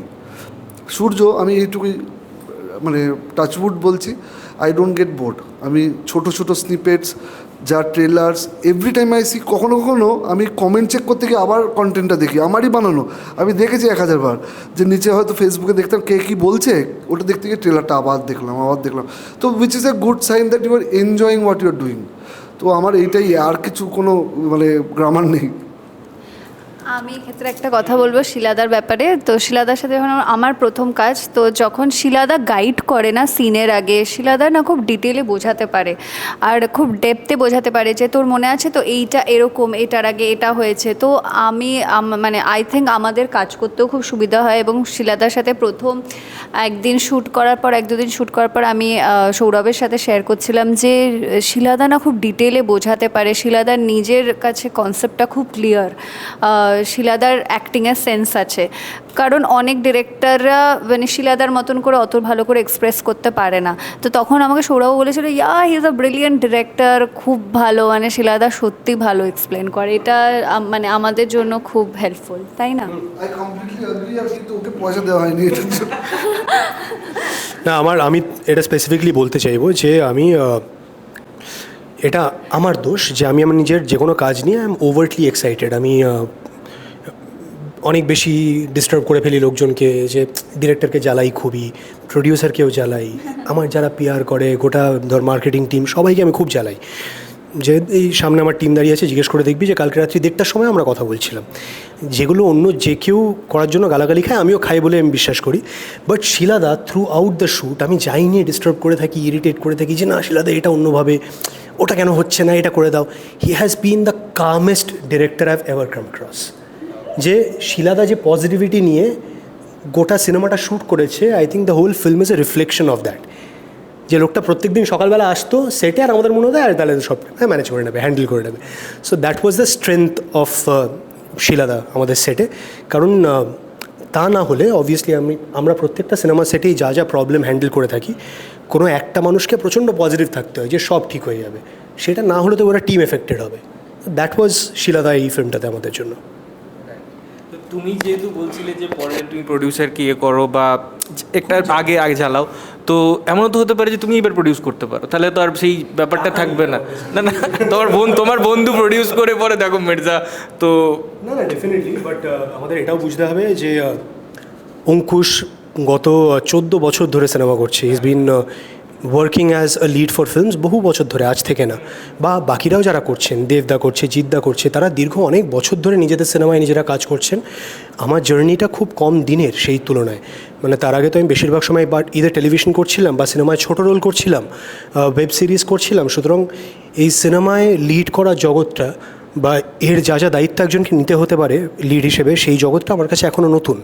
সূর্য, আমি এইটুকুই মানে টাচউড বলছি, আই ডোন্ট গেট বোর্ড। আমি ছোট স্নিপেটস, যা trailers, every time I C, কখনো আমি কমেন্ট চেক করতে গিয়ে আবার কন্টেন্টটা দেখি, আমারই বানানো, আমি দেখেছি 1000 বার। যে নিচে হয়তো ফেসবুকে দেখতাম কে কী বলছে, ওটা দেখতে গিয়ে ট্রেলারটা আবার দেখলাম। তো which is a good sign that you are enjoying what you are doing. তো আমার এইটাই, আর কিছু কোনো মানে গ্রামার নেই। আমি এক্ষেত্রে একটা কথা বলবো শিলাদার ব্যাপারে। তো শিলাদার সাথে যখন আমার প্রথম কাজ, তো যখন শিলাদা গাইড করে না সিনের আগে, শিলাদা না খুব ডিটেলে বোঝাতে পারে আর খুব ডেপথে বোঝাতে পারে যে তোর মনে আছে তো এইটা এরকম, এটার আগে এটা হয়েছে। তো আমি মানে আই থিঙ্ক আমাদের কাজ করতেও খুব সুবিধা হয়। এবং শিলাদার সাথে প্রথম একদিন শ্যুট করার পর 1-2 দিন শ্যুট করার পর আমি সৌরভের সাথে শেয়ার করছিলাম যে শিলাদা না খুব ডিটেলে বোঝাতে পারে, শিলাদার নিজের কাছে কনসেপ্টটা খুব ক্লিয়ার, শিলাদার অ্যাক্টিংয়ের সেন্স আছে। কারণ অনেক ডিরেক্টররা মানে শিলাদার মতন করে অত ভালো করে এক্সপ্রেস করতে পারে না। তো তখন আমাকে সৌরভ বলেছিল, he is a brilliant director, খুব ভালো, মানে শিলাদা সত্যি ভালো এক্সপ্লেন করে। এটা মানে আমাদের জন্য খুব হেল্পফুল, তাই না? পয়সা দেওয়া হয়নি না, আমি এটা স্পেসিফিকলি বলতে চাইবো যে এটা আমার দোষ যে আমি আমার নিজের যে কোনো কাজ নিয়ে আই এম ওভারটলি এক্সাইটেড। আমি অনেক বেশি ডিস্টার্ব করে ফেলি লোকজনকে, যে ডিরেক্টরকে জ্বালাই খুবই, প্রডিউসারকেও জ্বালাই, আমার যারা পিআর করে গোটা ধর মার্কেটিং টিম সবাইকে আমি খুব জ্বালাই। যে এই সামনে আমার টিম দাঁড়িয়ে আছে, জিজ্ঞেস করে দেখবি যে কালকে রাত্রি 1টার সময় আমরা কথা বলছিলাম, যেগুলো অন্য যে কেউ করার জন্য গালাগালি খায়, আমিও খাই বলে আমি বিশ্বাস করি। বাট শিলাদা থ্রু আউট দ্য শ্যুট আমি যাই নিয়ে ডিস্টার্ব করে থাকি, ইরিটেট করে থাকি যে না শিলাদা এটা অন্যভাবে, ওটা কেন হচ্ছে না, এটা করে দাও। He has been the calmest director I have ever come cross. যে শিলাদা যে পজিটিভিটি নিয়ে গোটা সিনেমাটা শ্যুট করেছে, I think the whole film is a reflection of that. যে লোকটা প্রত্যেকদিন সকালবেলা আসতো সেটে, আর আমাদের মনে হতো আর তাহলে সব ম্যানেজ করে নেবে, হ্যান্ডেল করে নেবে। So that was the strength of শিলাদা আমাদের সেটে। কারণ তা না হলে অবভিয়াসলি আমরা প্রত্যেকটা সিনেমা সেটেই যা যা প্রবলেম হ্যান্ডেল করে থাকি, কোনো একটা মানুষকে প্রচণ্ড পজিটিভ থাকতে হয় যে সব ঠিক হয়ে যাবে, সেটা না হলে তো ওরা টিম এফেক্টেড হবে। দ্যাট ওয়াজ শিলাদা এই ফিল্মটাতে আমাদের জন্য। তো তুমি যেহেতু বলছিলে যে পরে তুমি প্রডিউসারকে ইয়ে করো বা একটা আগে জ্বালাও, তো এমনও তো হতে পারে যে তুমি এবার প্রডিউস করতে পারো, তাহলে তো আর সেই ব্যাপারটা থাকবে না। না না, তোমার বন্ধু প্রডিউস করে পরে দেখো মির্জা, তো না না ডেফিনেটলি, বাট আমাদের এটাও বুঝতে হবে যে অঙ্কুশ গত 14 বছর ধরে সিনেমা করছে। Is been working as a lead for films বহু বছর ধরে, আজ থেকে না। বা বাকিরাও যারা করছেন, দেবদা করছে, জিদ্দা করছে, তারা দীর্ঘ অনেক বছর ধরে নিজেদের সিনেমায় নিজেরা কাজ করছেন। আমার জার্নিটা খুব কম দিনের সেই তুলনায়। মানে তার আগে তো আমি বেশিরভাগ সময় বা ইদার টেলিভিশন করছিলাম বা সিনেমায় ছোটো রোল করছিলাম, ওয়েব সিরিজ করছিলাম। সুতরাং এই সিনেমায় লিড করা জগৎটা বা এর যা যা দায়িত্ব একজনকে নিতে হতে পারে লিড হিসেবে, সেই জগৎটা আমার কাছে এখনও নতুন।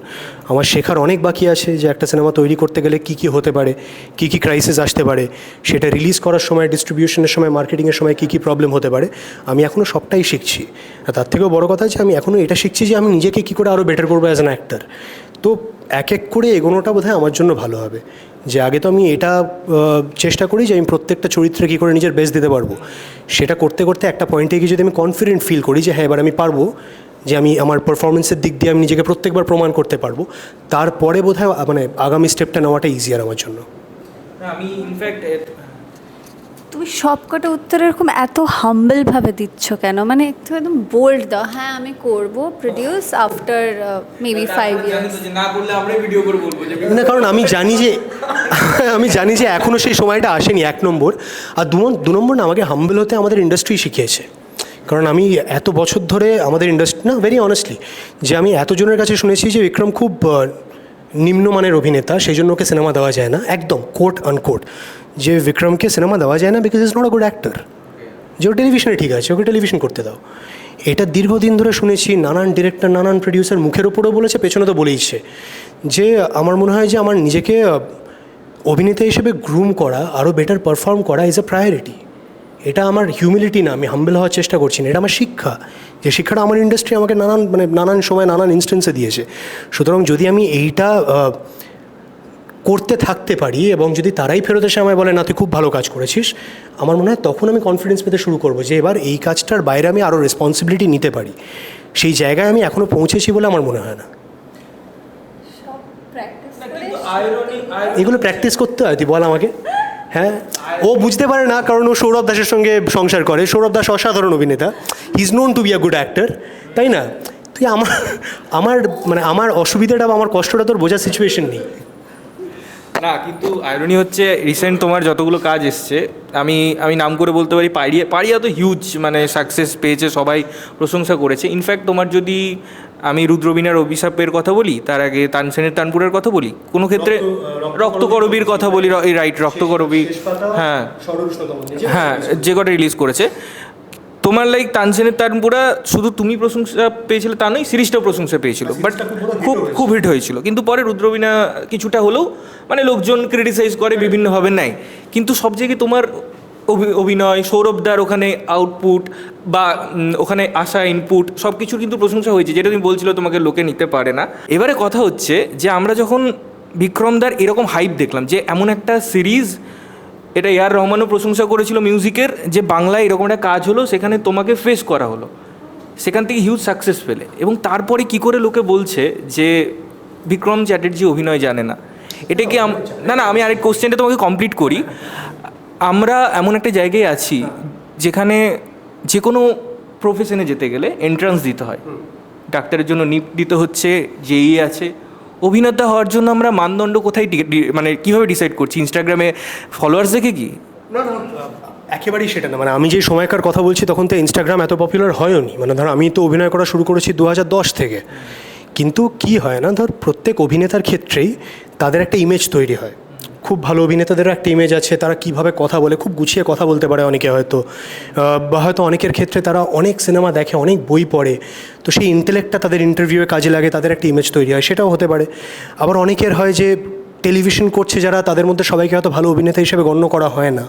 আমার শেখার অনেক বাকি আছে যে একটা সিনেমা তৈরি করতে গেলে কী কী হতে পারে, কী কী ক্রাইসিস আসতে পারে, সেটা রিলিজ করার সময়, ডিস্ট্রিবিউশনের সময়, মার্কেটিংয়ের সময় কী কী প্রবলেম হতে পারে, আমি এখনও সবটাই শিখছি। আর তার থেকেও বড় কথা যে আমি এখনও এটা শিখছি যে আমি নিজেকে কী করে আরও বেটার করবো অ্যাজ অ্যান অ্যাক্টর। তো এক এক করে এগোনোটা বোধহয় আমার জন্য ভালো হবে। যে আগে তো আমি এটা চেষ্টা করি যে আমি প্রত্যেকটা চরিত্রে কী করে নিজের বেস্ট দিতে পারবো, সেটা করতে করতে একটা পয়েন্টে গিয়ে যদি আমি কনফিডেন্ট ফিল করি যে হ্যাঁ এবার আমি পারবো, যে আমি আমার পারফরমেন্সের দিক দিয়ে আমি নিজেকে প্রত্যেকবার প্রমাণ করতে পারবো, তারপরে বোধহয় মানে আগামী স্টেপটা নেওয়াটা ইজিয়ার আমার জন্য। আমি ইনফ্যাক্ট তুমি সবকটা উত্তর এরকম এত হাম্বলভাবে দিচ্ছ কেন? মানে একটু একদম বোল্ড দাও, হ্যাঁ আমি করব প্রডিউস আফটার মেবি 5 ইয়ার্স। না করলে আমরাই ভিডিও করে বলবো যে না, কারণ আমি জানি যে এখনও সেই সময়টা আসেনি, 1 নম্বর। আর 2 নম্বর না, আমাকে হাম্বল হতে আমাদের ইন্ডাস্ট্রি শিখিয়েছে। কারণ আমি এত বছর ধরে আমাদের ইন্ডাস্ট্রি, না ভেরি অনেস্টলি, যে আমি এতজনের কাছে শুনেছি যে বিক্রম খুব নিম্নমানের অভিনেতা, সেই জন্য ওকে সিনেমা দেওয়া যায় না, একদম কোট আনকোট, যে বিক্রমকে সিনেমা দেওয়া যায় না because is not a good actor, যে ও টেলিভিশনে ঠিক আছে, ওকে টেলিভিশন করতে দাও। এটা দীর্ঘদিন ধরে শুনেছি, নানান ডিরেক্টর, নানান প্রডিউসার মুখের উপরেও বলেছে, পেছনে তো বলেইছে। যে আমার মনে হয় যে আমার নিজেকে অভিনেতা হিসেবে গ্রুম করা, আরও বেটার পারফর্ম করা ইজ আ প্রায়োরিটি। এটা আমার হিউমিলিটি না, আমি হাম্বল হওয়ার চেষ্টা করছি না, এটা আমার শিক্ষা। যে শিক্ষাটা আমার ইন্ডাস্ট্রি আমাকে নানান সময় নানান ইনস্টেন্সে দিয়েছে। সুতরাং যদি আমি এইটা করতে থাকতে পারি এবং যদি তারাই ফেরত এসে আমায় বলে না তুই খুব ভালো কাজ করেছিস, আমার মনে হয় তখন আমি কনফিডেন্স পেতে শুরু করবো যে এবার এই কাজটার বাইরে আমি আরও রেসপন্সিবিলিটি নিতে পারি। সেই জায়গায় আমি এখনও পৌঁছেছি বলে আমার মনে হয় না। এগুলো প্র্যাকটিস করতে হয়, তুই বল আমাকে। হ্যাঁ, ও বুঝতে পারে না কারণ ও সৌরভ দাসের সঙ্গে সংসার করে। সৌরভ দাস অসাধারণ অভিনেতা, he is known to be a good actor, তাই না? তুই আমার অসুবিধাটা বা আমার কষ্টটা তোর বোঝার সিচুয়েশন নেই। না, কিন্তু আইরনি হচ্ছে রিসেন্ট তোমার যতগুলো কাজ এসছে, আমি নাম করে বলতে পারি পারিয়া তো হিউজ মানে সাকসেস পেয়েছে, সবাই প্রশংসা করেছে। ইনফ্যাক্ট তোমার যদি আমি রুদ্রবীণার অভিশাপের কথা বলি, তার আগে তানসেনের তানপুরের কথা বলি, কোনো ক্ষেত্রে রক্তকরবীর কথা বলি, রাইট রক্তকরবী, হ্যাঁ হ্যাঁ, যে কটা রিলিজ করেছে, তোমার লাইক তানসেনের তানপুরা শুধু তুমি প্রশংসা পেয়েছিলে তা নয়, সিরিজটাও প্রশংসা পেয়েছিল, বাট খুব হিট হয়েছিল। কিন্তু পরে রুদ্রবীণা কিছুটা হলেও মানে লোকজন ক্রিটিসাইজ করে বিভিন্নভাবে নেয়, কিন্তু সব জায়গায় তোমার অভিনয়, সৌরভদার ওখানে আউটপুট বা ওখানে আসা ইনপুট সব কিছুর কিন্তু প্রশংসা হয়েছে, যেটা তুমি বলছিল তোমাকে লোকে নিতে পারে না। এবারে কথা হচ্ছে যে আমরা যখন বিক্রমদার এরকম হাইপ দেখলাম যে এমন একটা সিরিজ, এটা এআর রহমানও প্রশংসা করেছিল মিউজিকের, যে বাংলায় এরকম একটা কাজ হলো, সেখানে তোমাকে ফেস করা হলো, সেখান থেকে হিউজ সাকসেস পেলে, এবং তারপরে কি করে লোকে বলছে যে বিক্রম চ্যাটার্জি অভিনয় জানে না। এটা কি না, আমি আরেক কোশ্চেনটা তোমাকে কমপ্লিট করি। আমরা এমন একটা জায়গায় আছি যেখানে যে কোনো প্রফেশনে যেতে গেলে এন্ট্রান্স দিতে হয়, ডাক্তারের জন্য নিট দিতে হচ্ছে, জেই আছে। অভিনেতা হওয়ার জন্য আমরা মানদণ্ড কোথায় মানে কীভাবে ডিসাইড করছি? ইনস্টাগ্রামে ফলোয়ার্স দেখে কি? না না, একেবারেই সেটা না। মানে আমি যে সময়কার কথা বলছি তখন তো ইনস্টাগ্রাম এত পপুলার হয়নি। মানে ধর আমি তো অভিনয় করা শুরু করেছি 2010 থেকে। কিন্তু কি হয় না, ধর প্রত্যেক অভিনেতার ক্ষেত্রেই তাদের একটা ইমেজ তৈরি হয়। খুব ভালো অভিনেতাদেরও একটা ইমেজ আছে, তারা কীভাবে কথা বলে, খুব গুছিয়ে কথা বলতে পারে অনেকে হয়তো, বা হয়তো অনেকের ক্ষেত্রে তারা অনেক সিনেমা দেখে, অনেক বই পড়ে, তো সেই ইন্টেলেক্টটা তাদের ইন্টারভিউয়ে কাজে লাগে, তাদের একটা ইমেজ তৈরি হয়, সেটাও হতে পারে। আবার অনেকের হয় যে টেলিভিশন করছে যারা, তাদের মধ্যে সবাইকে হয়তো ভালো অভিনেতা হিসেবে গণ্য করা হয় না,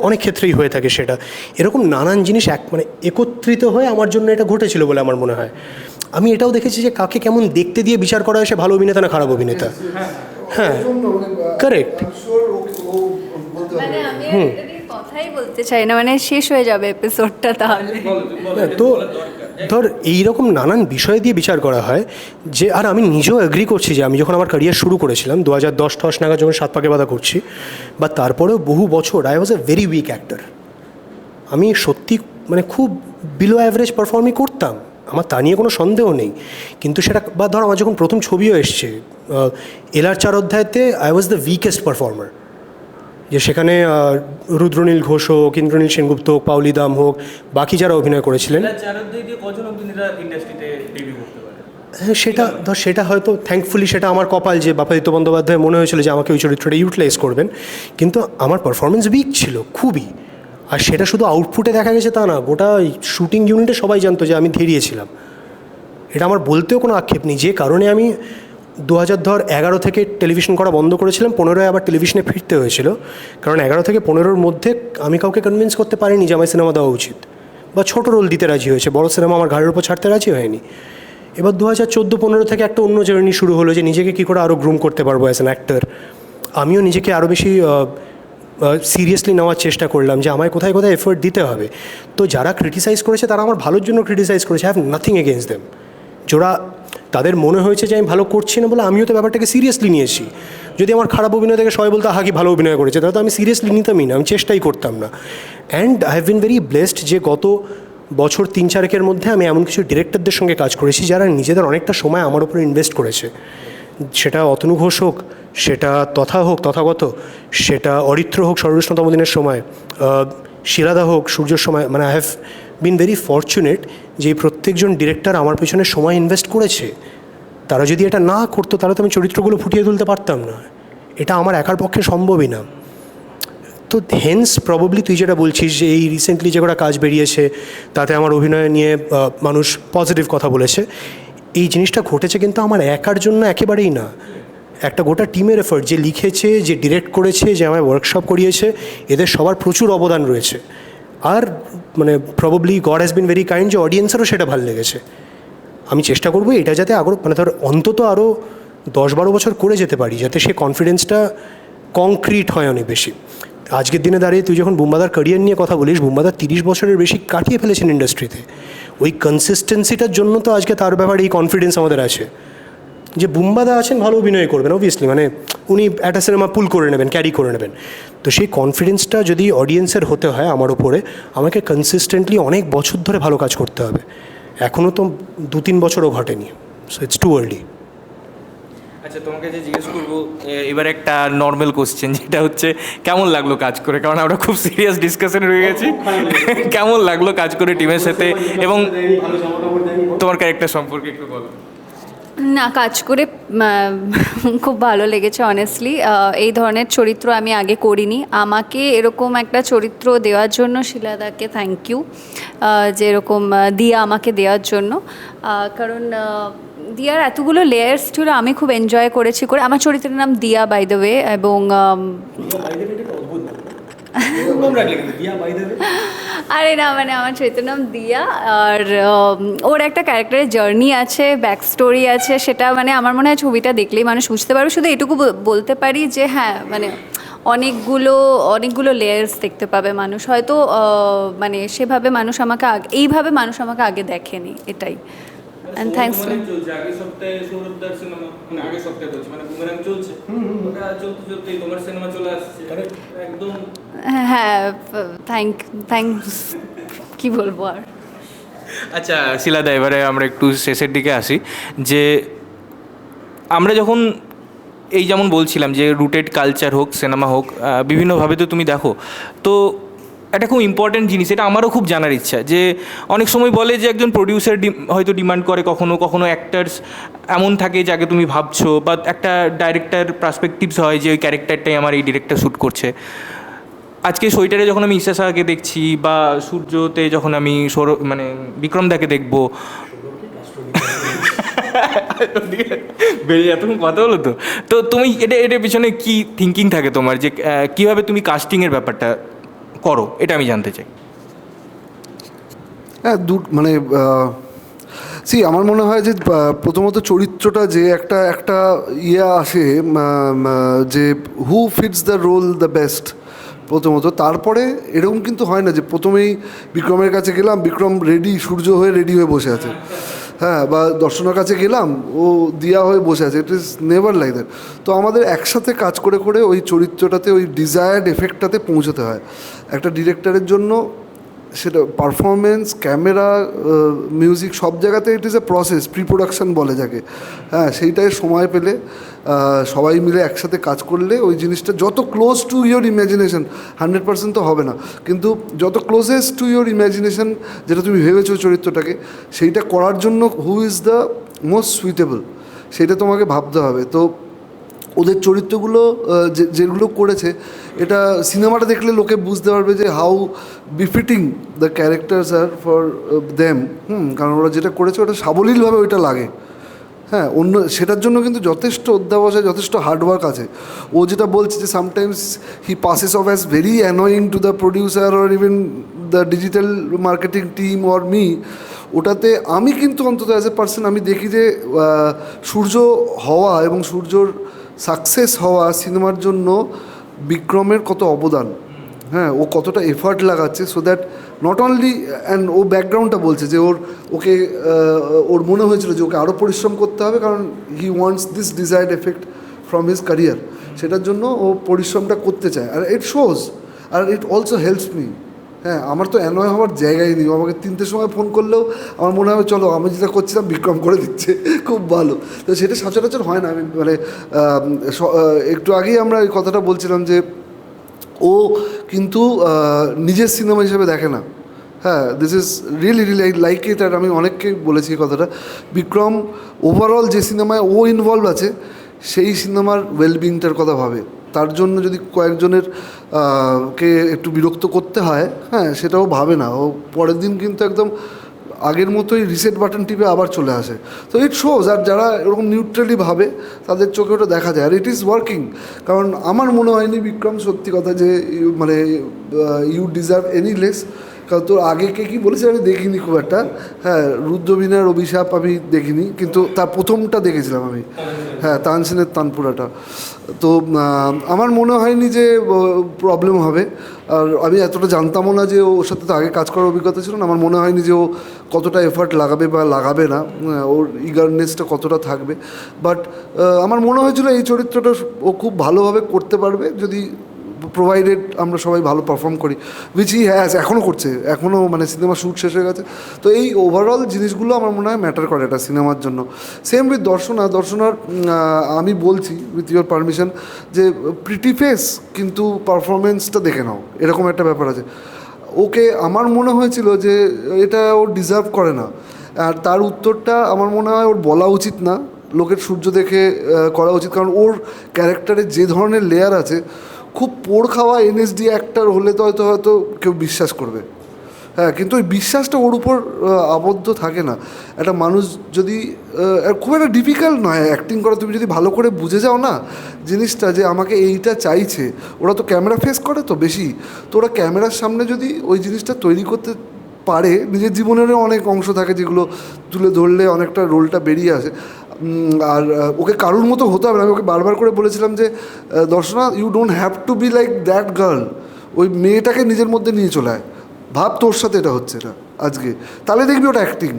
অনেক ক্ষেত্রেই হয়ে থাকে সেটা। এরকম নানান জিনিস মানে একত্রিত হয়ে আমার জন্য এটা ঘটেছিল বলে আমার মনে হয়। আমি এটাও দেখেছি যে কাকে কেমন দেখতে দিয়ে বিচার করা হয় সে ভালো অভিনেতা না খারাপ অভিনেতা। হ্যাঁ, কারেক্ট। মানে আমি আর এটা নিয়ে কথাই বলতে চাই না, মানে শেষ হয়ে যাবে এপিসোডটা তাহলে। তো ধর এইরকম নানান বিষয় দিয়ে বিচার করা হয় যে, আর আমি নিজেও এগ্রি করছি যে আমি যখন আমার ক্যারিয়ার শুরু করেছিলাম 2010 নাগাদ, যখন সাত পাকে বাঁধা করছি, বা তারপরেও বহু বছর I was a very weak actor. আমি সত্যি মানে খুব বিলো অ্যাভারেজ পারফর্মই করতাম, আমার তা নিয়ে কোনো সন্দেহ নেই। কিন্তু সেটা, বা ধর আমার যখন প্রথম ছবিও এসছে এলার 4 অধ্যায়তে, I was the weakest performer. যে সেখানে রুদ্রনীল ঘোষ হোক, ইন্দ্রনীল সেনগুপ্ত হোক, পাউলি দাম হোক, বাকি যারা অভিনয় করেছিলেন, হ্যাঁ সেটা ধর, সেটা হয়তো থ্যাঙ্কফুলি সেটা আমার কপাল যে বাপাদিত্য বন্দ্যোপাধ্যায় মনে হয়েছিল যে আমাকে ওই চরিত্রটা ইউটিলাইজ করবেন। কিন্তু আমার পারফরমেন্স উইক ছিল খুবই, আর সেটা শুধু আউটপুটে দেখা গেছে তা না, গোটা শুটিং ইউনিটে সবাই জানতো যে আমি ধেরিয়েছিলাম। এটা আমার বলতেও কোনো আক্ষেপ নেই। যে কারণে আমি 2011 থেকে টেলিভিশন করা বন্ধ করেছিলাম, 15 আবার টেলিভিশনে ফিরতে হয়েছিল। কারণ 11 থেকে 15-র মধ্যে আমি কাউকে কনভিন্স করতে পারিনি যে আমার সিনেমা দেওয়া উচিত, বা ছোট রোল দিতে রাজি হয়েছে, বড় সিনেমা আমার ঘাড়ের উপর ছাড়তে রাজি হয়নি। এবার 2014-15 থেকে একটা অন্য জার্নি শুরু হলো যে নিজেকে কী করে আরও গ্রুম করতে পারবো অ্যাজ অ্যান অ্যাক্টর। আমিও নিজেকে আরও বেশি সিরিয়াসলি নেওয়ার চেষ্টা করলাম যে আমায় কোথায় কোথায় এফোর্ট দিতে হবে। তো যারা ক্রিটিসাইজ করেছে তারা আমার ভালোর জন্য ক্রিটিসাইজ করেছে, I have nothing against them. যারা তাদের মনে হয়েছে যে আমি ভালো করছি না বলে আমিও তো ব্যাপারটাকে সিরিয়াসলি নিয়েছি। যদি আমার খারাপ অভিনয় থেকে সবাই বলতো কি ভালো অভিনয় করেছে, তাহলে তো আমি সিরিয়াসলি নিতামই না, আমি চেষ্টাই করতাম না। And I have been very blessed যে গত বছর 3-4 মধ্যে আমি এমন কিছু ডিরেক্টরদের সঙ্গে কাজ করেছি যারা নিজেদের অনেকটা সময় আমার উপরে ইনভেস্ট করেছে। সেটা অতনু ঘোষ হোক, সেটা তথা হোক তথাগত, সেটা অরিত্র হোক সর্বকৃষ্ণ তমদিনের সময়, শিলাদা হোক সূর্যর সময়। মানে I have been very fortunate যে এই প্রত্যেকজন ডিরেক্টর আমার পেছনে সময় ইনভেস্ট করেছে। তারা যদি এটা না করতো তাহলে তো আমি চরিত্রগুলো ফুটিয়ে তুলতে পারতাম না, এটা আমার একার পক্ষে সম্ভবই না। তো হেন্স প্রবাবলি তুই যেটা বলছিস যে এই রিসেন্টলি যে কটা কাজ বেরিয়েছে তাতে আমার অভিনয় নিয়ে মানুষ পজিটিভ কথা বলেছে, এই জিনিসটা ঘটেছে কিন্তু আমার একার জন্য একেবারেই না, একটা গোটা টিমের এফার্ট। যে লিখেছে, যে ডিরেক্ট করেছে, যে আমায় ওয়ার্কশপ করিয়েছে, এদের সবার প্রচুর অবদান রয়েছে। আর মানে probably god has been very kind যে অডিয়েন্সেরও সেটা ভালো লেগেছে। আমি চেষ্টা করবো এটা যাতে আরও মানে ধর অন্তত আরও 10-12 বছর করে যেতে পারি, যাতে সে কনফিডেন্সটা কংক্রিট হয় অনেক বেশি। আজকের দিনে দাঁড়িয়ে তুই যখন বুম্বাদার ক্যারিয়ার নিয়ে কথা বলিস, বুম্বাদার 30 বছরের বেশি কাটিয়ে ফেলেছেন ইন্ডাস্ট্রিতে। ওই কনসিস্টেন্সিটার জন্য তো আজকে তার ব্যাপারে এই কনফিডেন্স আমাদের আছে যে বুম্বাদা আছেন, ভালো অভিনয় করবেন অবভিয়াসলি, মানে উনি একটা সিনেমা পুল করে নেবেন, ক্যারি করে নেবেন। তো সেই কনফিডেন্সটা যদি অডিয়েন্সের হতে হয় আমার উপরে, আমাকে কনসিস্টেন্টলি অনেক বছর ধরে ভালো কাজ করতে হবে। এখনও তো 2-3 বছরও ঘটেনি, সো ইটস টু আর্লি। আচ্ছা, তোমাকে যে জিজ্ঞেস করবো এবার একটা নর্মাল কোশ্চেন, যেটা হচ্ছে কেমন লাগলো কাজ করে, কারণ আমরা খুব সিরিয়াস ডিসকাশনে রয়ে গেছি। কেমন লাগলো কাজ করে টিমের সাথে, এবং তোমার ক্যারেক্টার সম্পর্কে একটু বলো। না, কাজ করে খুব ভালো লেগেছে অনেস্টলি। এই ধরনের চরিত্র আমি আগে করিনি। আমাকে এরকম একটা চরিত্র দেওয়ার জন্য শিলাদাকে থ্যাংক ইউ, যে এরকম দিয়া আমাকে দেওয়ার জন্য। কারণ দিয়ার এতগুলো লেয়ার্স ছিল, আমি খুব এনজয় করেছি করে। আমার চরিত্রের নাম দিয়া বাই দ্য ওয়ে, এবং আরে না, মানে আমার চরিত্রের নাম দিয়া, আর ওর একটা ক্যারেক্টারের জার্নি আছে, ব্যাক স্টোরি আছে, সেটা মানে আমার মনে হয় ছবিটা দেখলেই মানুষ বুঝতে পারবে। শুধু এটুকু বলতে পারি যে হ্যাঁ, মানে অনেকগুলো লেয়ার্স দেখতে পাবে মানুষ, হয়তো মানে সেভাবে মানুষ আমাকে এইভাবে মানুষ আমাকে আগে দেখেনি, এটাই। And thanks to আগের সপ্তাহে সৌরভদার সিনেমা, মানে আগের সপ্তাহে বলছি, মানে বুমেরাং চলছে, ওটা চলতে তোমার সিনেমা চলে আসছে একদম। হ্যাঁ, থ্যাংকস, কি বলবো আর। আচ্ছা শিলাদা, এবারে আমরা একটু শেষের দিকে আসি, যে আমরা যখন এই যেমন বলছিলাম যে রুটেড কালচার হোক, সিনেমা হোক, বিভিন্নভাবে তো তুমি দেখো, তো একটা খুব ইম্পর্ট্যান্ট জিনিস, এটা আমারও খুব জানার ইচ্ছা, যে অনেক সময় বলে যে একজন প্রডিউসার হয়তো ডিমান্ড করে, কখনো কখনো অ্যাক্টার্স এমন থাকে যাকে তুমি ভাবছো, বা একটা ডাইরেক্টর পার্সপেক্টিভস হয় যে ওই ক্যারেক্টারটাই আমার এই ডিরেক্টর শ্যুট করছে। আজকে সোয়েটারে যখন আমি ঈশা শাহকে দেখছি, বা সূর্যতে যখন আমি মানে বিক্রম দাকে দেখবো, বেরিয়ে এতক্ষণ কথা হলো তো, তো তুমি এটার পিছনে কি থিঙ্কিং থাকে তোমার, যে কীভাবে তুমি কাস্টিংয়ের ব্যাপারটা করো, এটা আমি জানতে চাই। হ্যাঁ, মানে আমার মনে হয় যে প্রথমত চরিত্রটা যে একটা একটা আসে, যে who fits the role the best প্রথমত। তারপরে এরকম কিন্তু হয় না যে প্রথমেই বিক্রমের কাছে গেলাম, বিক্রম রেডি, সূর্য হয়ে রেডি হয়ে বসে আছে, হ্যাঁ, বা দর্শনের কাছে গেলাম, ও দিয়া হয়ে বসে আছে। It is never like that. তো আমাদের একসাথে কাজ করে করে ওই চরিত্রটাতে, ওই ডিজায়ার্ড এফেক্টটাতে পৌঁছতে হয়। একটা ডিরেক্টরের জন্য সেটা পারফরমেন্স, ক্যামেরা, মিউজিক, সব জায়গাতে it is a process, pre production বলে যাকে, হ্যাঁ, সেইটাই সময় পেলে সবাই মিলে একসাথে কাজ করলে ওই জিনিসটা যত ক্লোজ টু ইয়োর ইম্যাজিনেশন, 100% তো হবে না, কিন্তু যত ক্লোজেস্ট টু ইয়োর ইম্যাজিনেশন, যেটা তুমি ভেবেছো চরিত্রটাকে, সেইটা করার জন্য who is the most suitable, সেটা তোমাকে ভাবতে হবে। তো ওদের চরিত্রগুলো যেগুলো করেছে, এটা সিনেমাটা দেখলে লোকে বুঝতে পারবে যে how befitting the characters are for them, কারণ ওরা যেটা করেছে ওটা সাবলীলভাবে ওইটা লাগে। হ্যাঁ, অন্য সেটার জন্য কিন্তু যথেষ্ট অধ্যাবসায়, যথেষ্ট হার্ডওয়ার্ক আছে। ও যেটা বলছে যে sometimes he passes of as very annoying to the producer or even the digital marketing team or me, ওটাতে আমি কিন্তু অন্তত অ্যাজ এ পার্সন আমি দেখি যে সূর্য হওয়া এবং সূর্যর সাকসেস হওয়া সিনেমার জন্য বিক্রমের কত অবদান, হ্যাঁ, ও কতটা এফার্ট লাগাচ্ছে, so that not only, and ও ব্যাকগ্রাউন্ডটা বলছে যে ওর মনে হয়েছিল যে ওকে আরও পরিশ্রম করতে হবে, কারণ he wants this desired effect from his career, সেটার জন্য ও পরিশ্রমটা করতে চায়, আর ইট শোজ, আর ইট অলসো হেল্পস মি। হ্যাঁ, আমার তো অ্যানয় হওয়ার জায়গায় নেই, আমাকে 3টের সময় ফোন করলেও আমার মনে হয় চলো আমি যেটা করছিলাম বিক্রম করে দিচ্ছে, খুব ভালো। তো সেটা সচরাচর হয় না। আমি মানে একটু আগেই আমরা এই কথাটা বলছিলাম যে ও কিন্তু নিজের সিনেমা হিসেবে দেখে না। হ্যাঁ, this is really really I like it, আর আমি অনেককে বলেছি এই কথাটা। বিক্রম ওভারঅল যে সিনেমায় ও ইনভলভ আছে সেই সিনেমার ওয়েলবিংটার কথা ভাবে, তার জন্য যদি কয়েকজনের কে একটু বিরক্ত করতে হয়, হ্যাঁ, সেটাও ভাবে না। ও পরের দিন কিন্তু একদম আগের মতোই রিসেট বাটন টিপে আবার চলে আসে। তো ইট শোজ, আর যারা এরকম নিউট্রালি ভাবে তাদের চোখে ওটা দেখা যায়, আর ইট ইজ ওয়ার্কিং। কারণ আমার মনে হয়নি বিক্রম, সত্যি কথা, যে মানে ইউ ডিজার্ভ এনি লেস। কারণ তোর আগে কে কী বলেছে আমি দেখিনি খুব একটা, হ্যাঁ, রুদ্রবীণার অভিশাপ আমি দেখিনি, কিন্তু তার প্রথমটা দেখেছিলাম আমি, হ্যাঁ, তানসেনের তানপুরাটা। তো আমার মনে হয়নি যে প্রবলেম হবে, আর আমি এতটা জানতামও না যে ওর সাথে তো আগে কাজ করার অভিজ্ঞতা ছিল না। আমার মনে হয়নি যে ও কতটা এফার্ট লাগাবে বা লাগাবে না, ওর ইগারনেসটা কতটা থাকবে। বাট আমার মনে হয়েছিল এই চরিত্রটা ও খুব ভালোভাবে করতে পারবে, যদি প্রোভাইডেড আমরা সবাই ভালো পারফর্ম করি, উইচ হি হ্যাজ, এখনও করছে, এখনও মানে সিনেমা শ্যুট শেষ হয়ে গেছে। তো এই ওভারঅল জিনিসগুলো আমার মনে হয় ম্যাটার করে এটা সিনেমার জন্য। সেম উইথ দর্শনার আমি বলছি উইথ ইউর পারমিশন যে প্রিটি ফেস কিন্তু পারফরমেন্সটা দেখে নাও, এরকম একটা ব্যাপার আছে। ওকে আমার মনে হয়েছিল যে এটা ও ডিজার্ভ করে না, আর তার উত্তরটা আমার মনে হয় ওর বলা উচিত না, লোকের সূর্য দেখে করা উচিত। কারণ ওর ক্যারেক্টারে যে ধরনের লেয়ার আছে, খুব পোড় খাওয়া এনএসডি অ্যাক্টর হলে তো হয়তো কেউ বিশ্বাস করবে, হ্যাঁ, কিন্তু ওই বিশ্বাসটা ওর উপর আবদ্ধ থাকে না। একটা মানুষ যদি খুব একটা ডিফিকাল্ট নয় অ্যাক্টিং করা, তুমি যদি ভালো করে বুঝে যাও না জিনিসটা যে আমাকে এইটা চাইছে। ওরা তো ক্যামেরা ফেস করে তো বেশি, তো ওরা ক্যামেরার সামনে যদি ওই জিনিসটা তৈরি করতে পারে, নিজের জীবনেরও অনেক অংশ থাকে যেগুলো তুলে ধরলে অনেকটা রোলটা বেরিয়ে আসে। আর ওকে কারুর মতো হতে হবে না। আমি ওকে বারবার করে বলেছিলাম যে Darshana, you don't have to be like that girl. ওই মেয়েটাকে নিজের মধ্যে নিয়ে চলে আয়, ভাব তোর সাথে এটা হচ্ছে না আজকে, তাহলে দেখবি ওটা অ্যাক্টিং,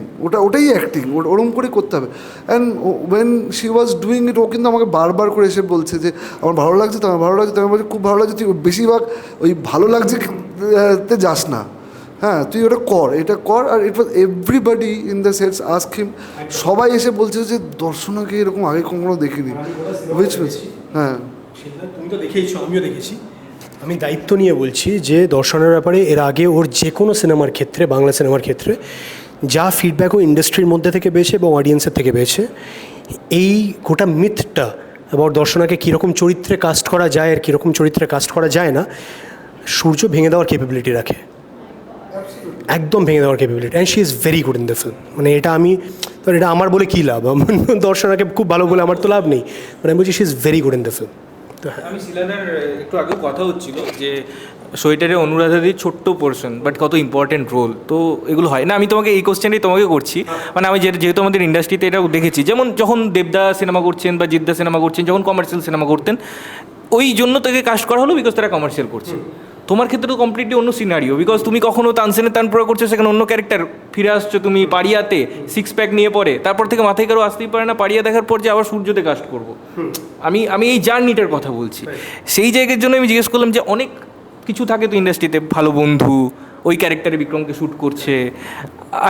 ওটাই অ্যাক্টিং, ওরম করে করতে হবে। And when she was doing it, ও কিন্তু আমাকে বারবার করে এসে বলছে যে আমার ভালো লাগছে তো, আমার ভালো লাগছে তো। আমি বলছি খুব ভালো লাগছে, তুই বেশিরভাগ ওই ভালো লাগছে তে যাস না, হ্যাঁ তুই ওটা কর, এটা কর। আর it was everybody in the sets ask him, সবাই এসে বলছে যে দর্শনাকে এরকম আগে কখনো দেখিনি, উইচ মিনস হ্যাঁ তুমি তো দেখেইছো, আমিও দেখেছি। আমি দায়িত্ব নিয়ে বলছি যে দর্শনের ব্যাপারে এর আগে ওর যে কোনো সিনেমার ক্ষেত্রে, বাংলা সিনেমার ক্ষেত্রে যা ফিডব্যাক ও ইন্ডাস্ট্রির মধ্যে থেকে পেয়েছে এবং অডিয়েন্সের থেকে পেয়েছে, এই গোটা মিথটা এবং দর্শনাকে কীরকম চরিত্রে কাস্ট করা যায় আর কীরকম চরিত্রে কাস্ট করা যায় না, সূর্য ভেঙে দেওয়ার ক্যাপাবিলিটি রাখে, একদম ভেঙে দেওয়ার capability. And she is very good in the film. মানে এটা আমি ধর, এটা আমার বলে কী লাভ, আমার দর্শনাকে খুব ভালো বলে আমার তো লাভ নেই, মানে আমি বলছি she is very good in the film. তো হ্যাঁ, আমি শিলাদার একটু আগেও কথা হচ্ছিল যে সোয়েটারে অনুরাধাদির ছোট্ট পোর্শন বাট কত ইম্পর্টেন্ট রোল, তো এগুলো হয় না। আমি তোমাকে এই কোশ্চেনটাই তোমাকে করছি, মানে আমি যেহেতু আমাদের ইন্ডাস্ট্রিতে এটাও দেখেছি, যেমন যখন দেবদা সিনেমা করছেন বা জিদ্দা সিনেমা করছেন, যখন কমার্শিয়াল সিনেমা করতেন, ওই জন্য তাকে কাস্ট করা হলো বিকজ তারা কমার্শিয়াল করছে। তোমার ক্ষেত্রে তো কমপ্লিটলি অন্য সিনারিও, বিকজ তুমি কখনো তানসেনের তানপুরা করছো, সেখানে অন্য ক্যারেক্টার, ফিরে আসছো তুমি পাড়িয়াতে সিক্স প্যাক নিয়ে পরে, তারপর থেকে মাথায় কারো আসতেই পারে না পাড়িয়া দেখার পর যে আবার সূর্যতে কাস্ট করবো। আমি এই জার্নিটার কথা বলছি, সেই জায়গার জন্য আমি জিজ্ঞেস করলাম যে অনেক কিছু থাকে তো ইন্ডাস্ট্রিতে, ভালো বন্ধু, ওই ক্যারেক্টারে বিক্রমকে শ্যুট করছে,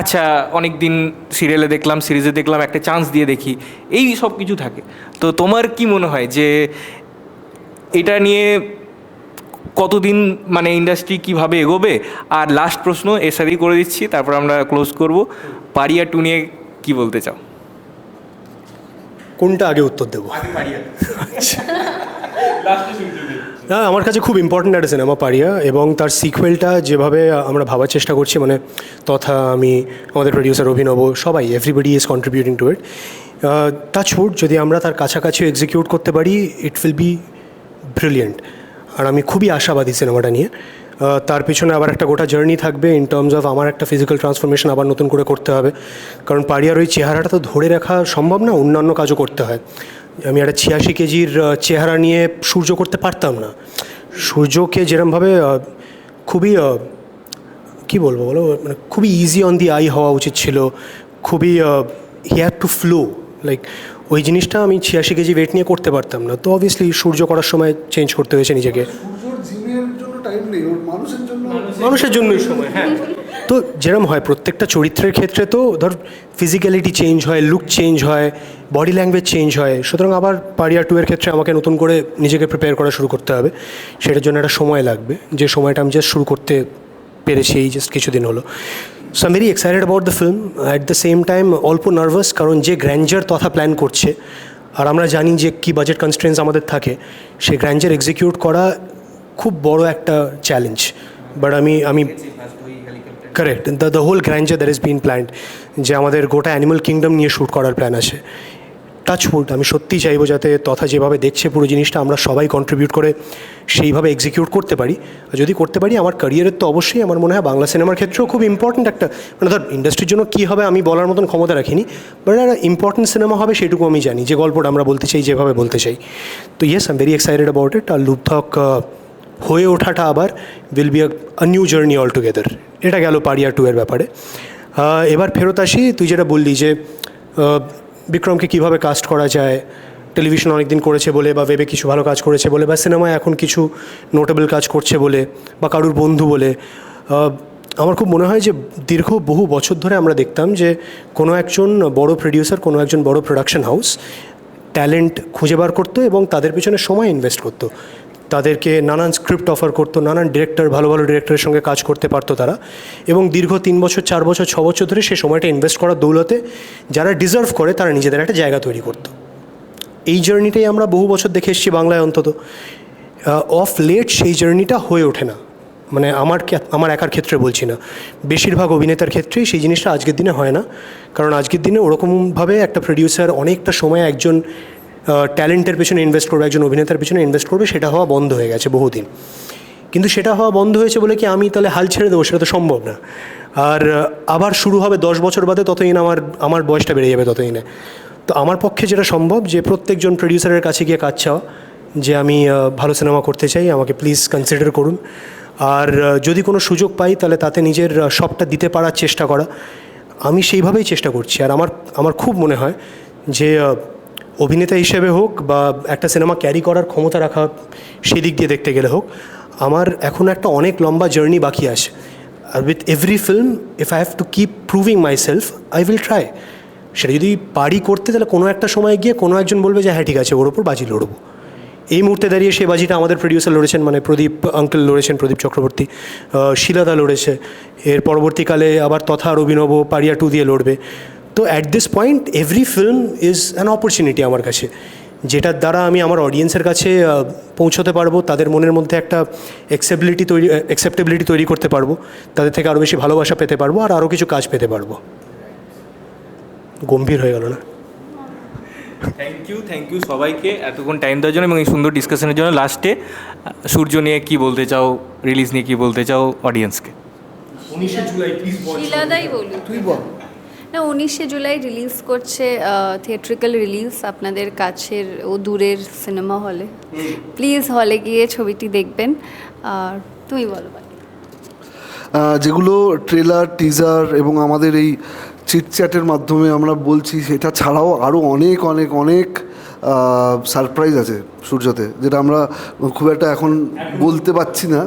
আচ্ছা অনেক দিন সিরিয়ালে দেখলাম, সিরিজে দেখলাম, একটা চান্স দিয়ে দেখি, এই সব কিছু থাকে। তো তোমার কি মনে হয় যে এটা নিয়ে কতদিন মানে ইন্ডাস্ট্রি কীভাবে এগোবে? আর লাস্ট প্রশ্ন এর সাথেই করে দিচ্ছি, তারপর আমরা ক্লোজ করব, পারিয়া 2 নিয়ে কী বলতে চাও? কোনটা আগে উত্তর দেবো? না, আমার কাছে খুব ইম্পর্ট্যান্ট একটা সিনেমা পারিয়া, এবং তার সিকুয়েলটা যেভাবে আমরা ভাবার চেষ্টা করছি, মানে তথা আমি, আমাদের প্রডিউসার অভিনব, সবাই, everybody is contributing to it. Touch wood যদি আমরা তার কাছাকাছি এক্সিকিউট করতে পারি, ইট উইল বি ব্রিলিয়েন্ট। আর আমি খুবই আশাবাদী সিনেমাটা নিয়ে। তার পিছনে আবার একটা গোটা জার্নি থাকবে ইন টার্মস অফ আমার একটা ফিজিক্যাল ট্রান্সফরমেশন আবার নতুন করে করতে হবে, কারণ পারিয়ার ওই চেহারাটা তো ধরে রাখা সম্ভব না, অন্যান্য কাজও করতে হয়। আমি একটা 86 কেজির চেহারা নিয়ে সূর্য করতে পারতাম না। সূর্যকে যেরমভাবে খুবই কী বলবো বলো, মানে খুবই ইজি অন দি আই হওয়া উচিত ছিল, খুবই he had to flow, like ওই জিনিসটা আমি 86 কেজি ওয়েট নিয়ে করতে পারতাম না। তো অবভিয়াসলি সূর্য করার সময় চেঞ্জ করতে হয়েছে নিজেকে। সূর্যর জিমের জন্য টাইম নেই, ওর মানুষের জন্য, মানুষের জন্যই সময়, হ্যাঁ। তো যেরকম হয় প্রত্যেকটা চরিত্রের ক্ষেত্রে, তো ধর ফিজিক্যালিটি চেঞ্জ হয়, লুক চেঞ্জ হয়, বডি ল্যাঙ্গুয়েজ চেঞ্জ হয়, সুতরাং আবার পারিয়া 2 এর ক্ষেত্রে আমাকে নতুন করে নিজেকে প্রিপেয়ার করা শুরু করতে হবে। সেটার জন্য একটা সময় লাগবে, যে সময়টা আমি জাস্ট শুরু করতে পেরেছি এই জাস্ট কিছুদিন হলো। So I am very excited about the film, at the same time অল্প নার্ভাস, কারণ যে গ্র্যান্ডার তথা প্ল্যান করছে, আর আমরা জানি যে কী বাজেট কনস্ট্রেন্টস আমাদের থাকে, সেই গ্র্যান্ডার এক্সিকিউট করা খুব বড় একটা চ্যালেঞ্জ। বাট আমি correct, the whole grandeur that is been planned, যে আমাদের গোটা অ্যানিমাল কিংডম নিয়ে শ্যুট করার প্ল্যান আছে। টাচউড, আমি সত্যিই চাইবো যাতে তথা যেভাবে দেখছে পুরো জিনিসটা, আমরা সবাই কন্ট্রিবিউট করে সেইভাবে এক্সিকিউট করতে পারি। আর যদি করতে পারি, আমার ক্যারিয়ারের তো অবশ্যই, আমার মনে হয় বাংলা সিনেমার ক্ষেত্রেও খুব ইম্পর্ট্যান্ট একটা, মানে ধর ইন্ডাস্ট্রির জন্য কী হবে আমি বলার মতন ক্ষমতা রাখিনি, বাট একটা ইম্পর্ট্যান্ট সিনেমা হবে সেটুকু আমি জানি, যে গল্পটা আমরা বলতে চাই, যেভাবে বলতে চাই। তো yes, I am very excited about it. আর লুপথক হয়ে ওঠাটা আবার will be a new journey all together. এটা গেল পারিয়া 2 এর ব্যাপারে। এবার ফেরত আসি, তুই যেটা বললি যে বিক্রমকে কীভাবে কাস্ট করা যায়, টেলিভিশন অনেক দিন করেছে বলে, বা ওয়েবে কিছু ভালো কাজ করেছে বলে, বা সিনেমায় এখন কিছু নোটেবল কাজ করছে বলে, বা কারুর বন্ধু বলে। আমার খুব মনে হয় যে দীর্ঘ বহু বছর ধরে আমরা দেখতাম যে কোনো একজন বড় প্রডিউসার, কোনো একজন বড় প্রোডাকশন হাউস ট্যালেন্ট খুঁজে বার করতো এবং তাদের পিছনে সময় ইনভেস্ট করতো, তাদেরকে নানান স্ক্রিপ্ট অফার করতো, নানান ডিরেক্টর, ভালো ভালো ডিরেক্টরের সঙ্গে কাজ করতে পারতো তারা, এবং দীর্ঘ 3 বছর 4 বছর 6 বছর ধরে সেই সময়টা ইনভেস্ট করার দৌলতে যারা ডিজার্ভ করে তারা নিজেদের একটা জায়গা তৈরি করতো। এই জার্নিটাই আমরা বহু বছর দেখে এসেছি বাংলায় অন্তত। অফ লেট সেই জার্নিটা হয়ে ওঠে না, মানে আমার একার ক্ষেত্রে বলছি না, বেশিরভাগ অভিনেতার ক্ষেত্রেই সেই জিনিসটা আজকের দিনে হয় না। কারণ আজকের দিনে ওরকমভাবে একটা প্রডিউসার অনেকটা সময় একজন ট্যালেন্টের পেছনে ইনভেস্ট করবে, একজন অভিনেতার পেছনে ইনভেস্ট করবে, সেটা হওয়া বন্ধ হয়ে গেছে বহুদিন। কিন্তু সেটা হওয়া বন্ধ হয়েছে বলে কি আমি তাহলে হাল ছেড়ে দেবো? সেটা তো সম্ভব না। আর আবার শুরু হবে 10 বছর বাদে, ততদিন আমার বয়সটা বেড়ে যাবে ততদিনে। তো আমার পক্ষে যেটা সম্ভব, যে প্রত্যেকজন প্রডিউসারের কাছে গিয়ে কাজ চাওয়া, যে আমি ভালো সিনেমা করতে চাই, আমাকে প্লিজ কনসিডার করুন। আর যদি কোনো সুযোগ পাই তাহলে তাতে নিজের সবটা দিতে পারার চেষ্টা করা, আমি সেইভাবেই চেষ্টা করছি। আর আমার খুব মনে হয় যে অভিনেতা হিসেবে হোক, বা একটা সিনেমা ক্যারি করার ক্ষমতা রাখা, সেই দিক দিয়ে দেখতে গেলে হোক, আমার এখন একটা অনেক লম্বা জার্নি বাকি আছে। আর with every film if I have to keep proving myself I will try. সেটা যদি পারি করতে, তাহলে কোনো একটা সময় গিয়ে কোনো একজন বলবে যে হ্যাঁ ঠিক আছে, ওর ওপর বাজি লড়বো। এই মুহূর্তে দাঁড়িয়ে সেই বাজিটা আমাদের প্রডিউসার লড়েছেন, মানে প্রদীপ আঙ্কেল লড়েছেন, প্রদীপ চক্রবর্তী, শিলাদা লড়েছে, এর পরবর্তীকালে আবার তথা আর অভিনব পারিয়া 2 দিয়ে লড়বে। তো at this point every film is an opportunity আমার কাছে, যেটার দ্বারা আমি আমার অডিয়েন্সের কাছে পৌঁছতে পারবো, তাদের মনের মধ্যে একটা অ্যাকসেপ্টেবিলিটি তৈরি করতে পারবো, তাদের থেকে আরও বেশি ভালোবাসা পেতে পারবো, আর আরও কিছু কাজ পেতে পারবো। গম্ভীর হয়ে গেল না? থ্যাংক ইউ সবাইকে এতক্ষণ টাইম দেওয়ার জন্য এবং এই সুন্দর ডিসকাশনের জন্য। লাস্টে সূর্য নিয়ে কি বলতে চাও, রিলিজ নিয়ে কি বলতে চাও অডিয়েন্সকে? 19শে জুলাই প্লিজ শিলাদাই বলুন। তুই বল। না, 19শে জুলাই রিলিজ করছে থিয়েট্রিক্যাল রিলিজ আপনাদের কাছের ও দূরের সিনেমা হলে। প্লিজ হলে গিয়ে ছবিটি দেখবেন। আর তুমি বলো বাকি। যেগুলো ট্রেলার, টিজার এবং আমাদের এই চিটচ্যাটের মাধ্যমে আমরা বলছি, সেটা ছাড়াও আরও অনেক অনেক অনেক সারপ্রাইজ আছে সূর্যতে, যেটা আমরা খুব একটা এখন বলতে পারছি না।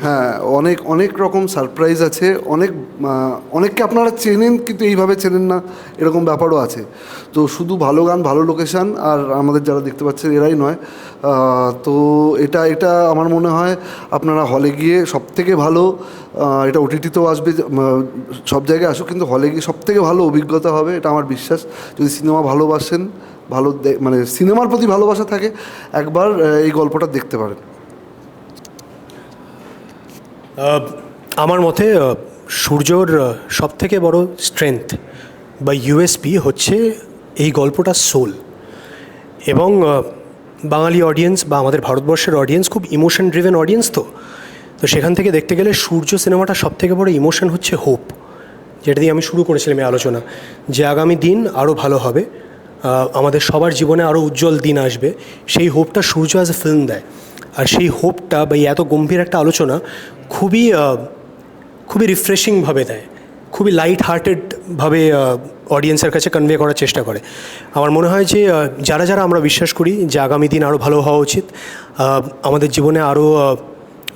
হ্যাঁ, অনেক অনেক রকম সারপ্রাইজ আছে, অনেককে আপনারা চেনেন কিন্তু এইভাবে চেনেন না, এরকম ব্যাপারও আছে। তো শুধু ভালো গান, ভালো লোকেশান আর আমাদের যারা দেখতে পাচ্ছেন এরাই নয়। তো এটা আমার মনে হয় আপনারা হলে গিয়ে সবথেকে ভালো, এটা ওটিটিতেও আসবে, সব জায়গায় আসুক, কিন্তু হলে গিয়ে সবথেকে ভালো অভিজ্ঞতা হবে, এটা আমার বিশ্বাস। যদি সিনেমা ভালোবাসেন, মানে সিনেমার প্রতি ভালোবাসা থাকে, একবার এই গল্পটা দেখতে পারেন। আমার মতে সূর্যর সবথেকে বড় স্ট্রেংথ বা ইউএসপি হচ্ছে এই গল্পটার সোল। এবং বাঙালি অডিয়েন্স বা আমাদের ভারতবর্ষের অডিয়েন্স খুব ইমোশন ড্রিভেন অডিয়েন্স। তো সেখান থেকে দেখতে গেলে সূর্য সিনেমাটা সবথেকে বড় ইমোশন হচ্ছে হোপ, যেটা দিয়ে আমি শুরু করেছিলাম এই আলোচনা, যে আগামী দিন আরও ভালো হবে, আমাদের সবার জীবনে আরও উজ্জ্বল দিন আসবে। সেই হোপটা সূর্য অ্যাজ এ ফিল্ম দেয়। আর সেই হোপটা বা এত গম্ভীর একটা আলোচনা খুবই রিফ্রেশিংভাবে দেয়, খুবই লাইট হার্টেডভাবে অডিয়েন্সের কাছে কনভে করার চেষ্টা করে। আমার মনে হয় যে যারা আমরা বিশ্বাস করি যে আগামী দিন আরও ভালো হওয়া উচিত, আমাদের জীবনে আরও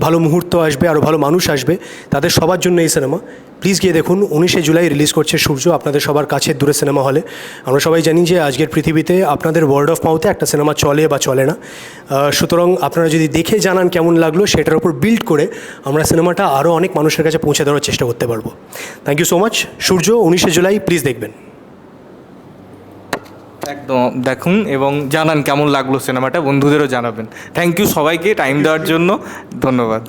ভালো মুহূর্ত আসবে, আরও ভালো মানুষ আসবে, তাদের সবার জন্য এই সিনেমা। প্লিজ গিয়ে দেখুন। 19শে জুলাই রিলিজ করছে সূর্য আপনাদের সবার কাছের দূরে সিনেমা হলে। আমরা সবাই জানি যে আজকের পৃথিবীতে আপনাদের ওয়ার্ড অফ মাউথে একটা সিনেমা চলে বা চলে না। সুতরাং আপনারা যদি দেখে জানান কেমন লাগলো, সেটার উপর বিল্ড করে আমরা সিনেমাটা আরও অনেক মানুষের কাছে পৌঁছে দেওয়ার চেষ্টা করতে পারবো। Thank you so much. Surya 19শে জুলাই প্লিজ দেখবেন। একদম দেখুন এবং জানান কেমন লাগলো সিনেমাটা, বন্ধুদেরও জানাবেন। থ্যাংক ইউ সবাইকে টাইম দেওয়ার জন্য, ধন্যবাদ।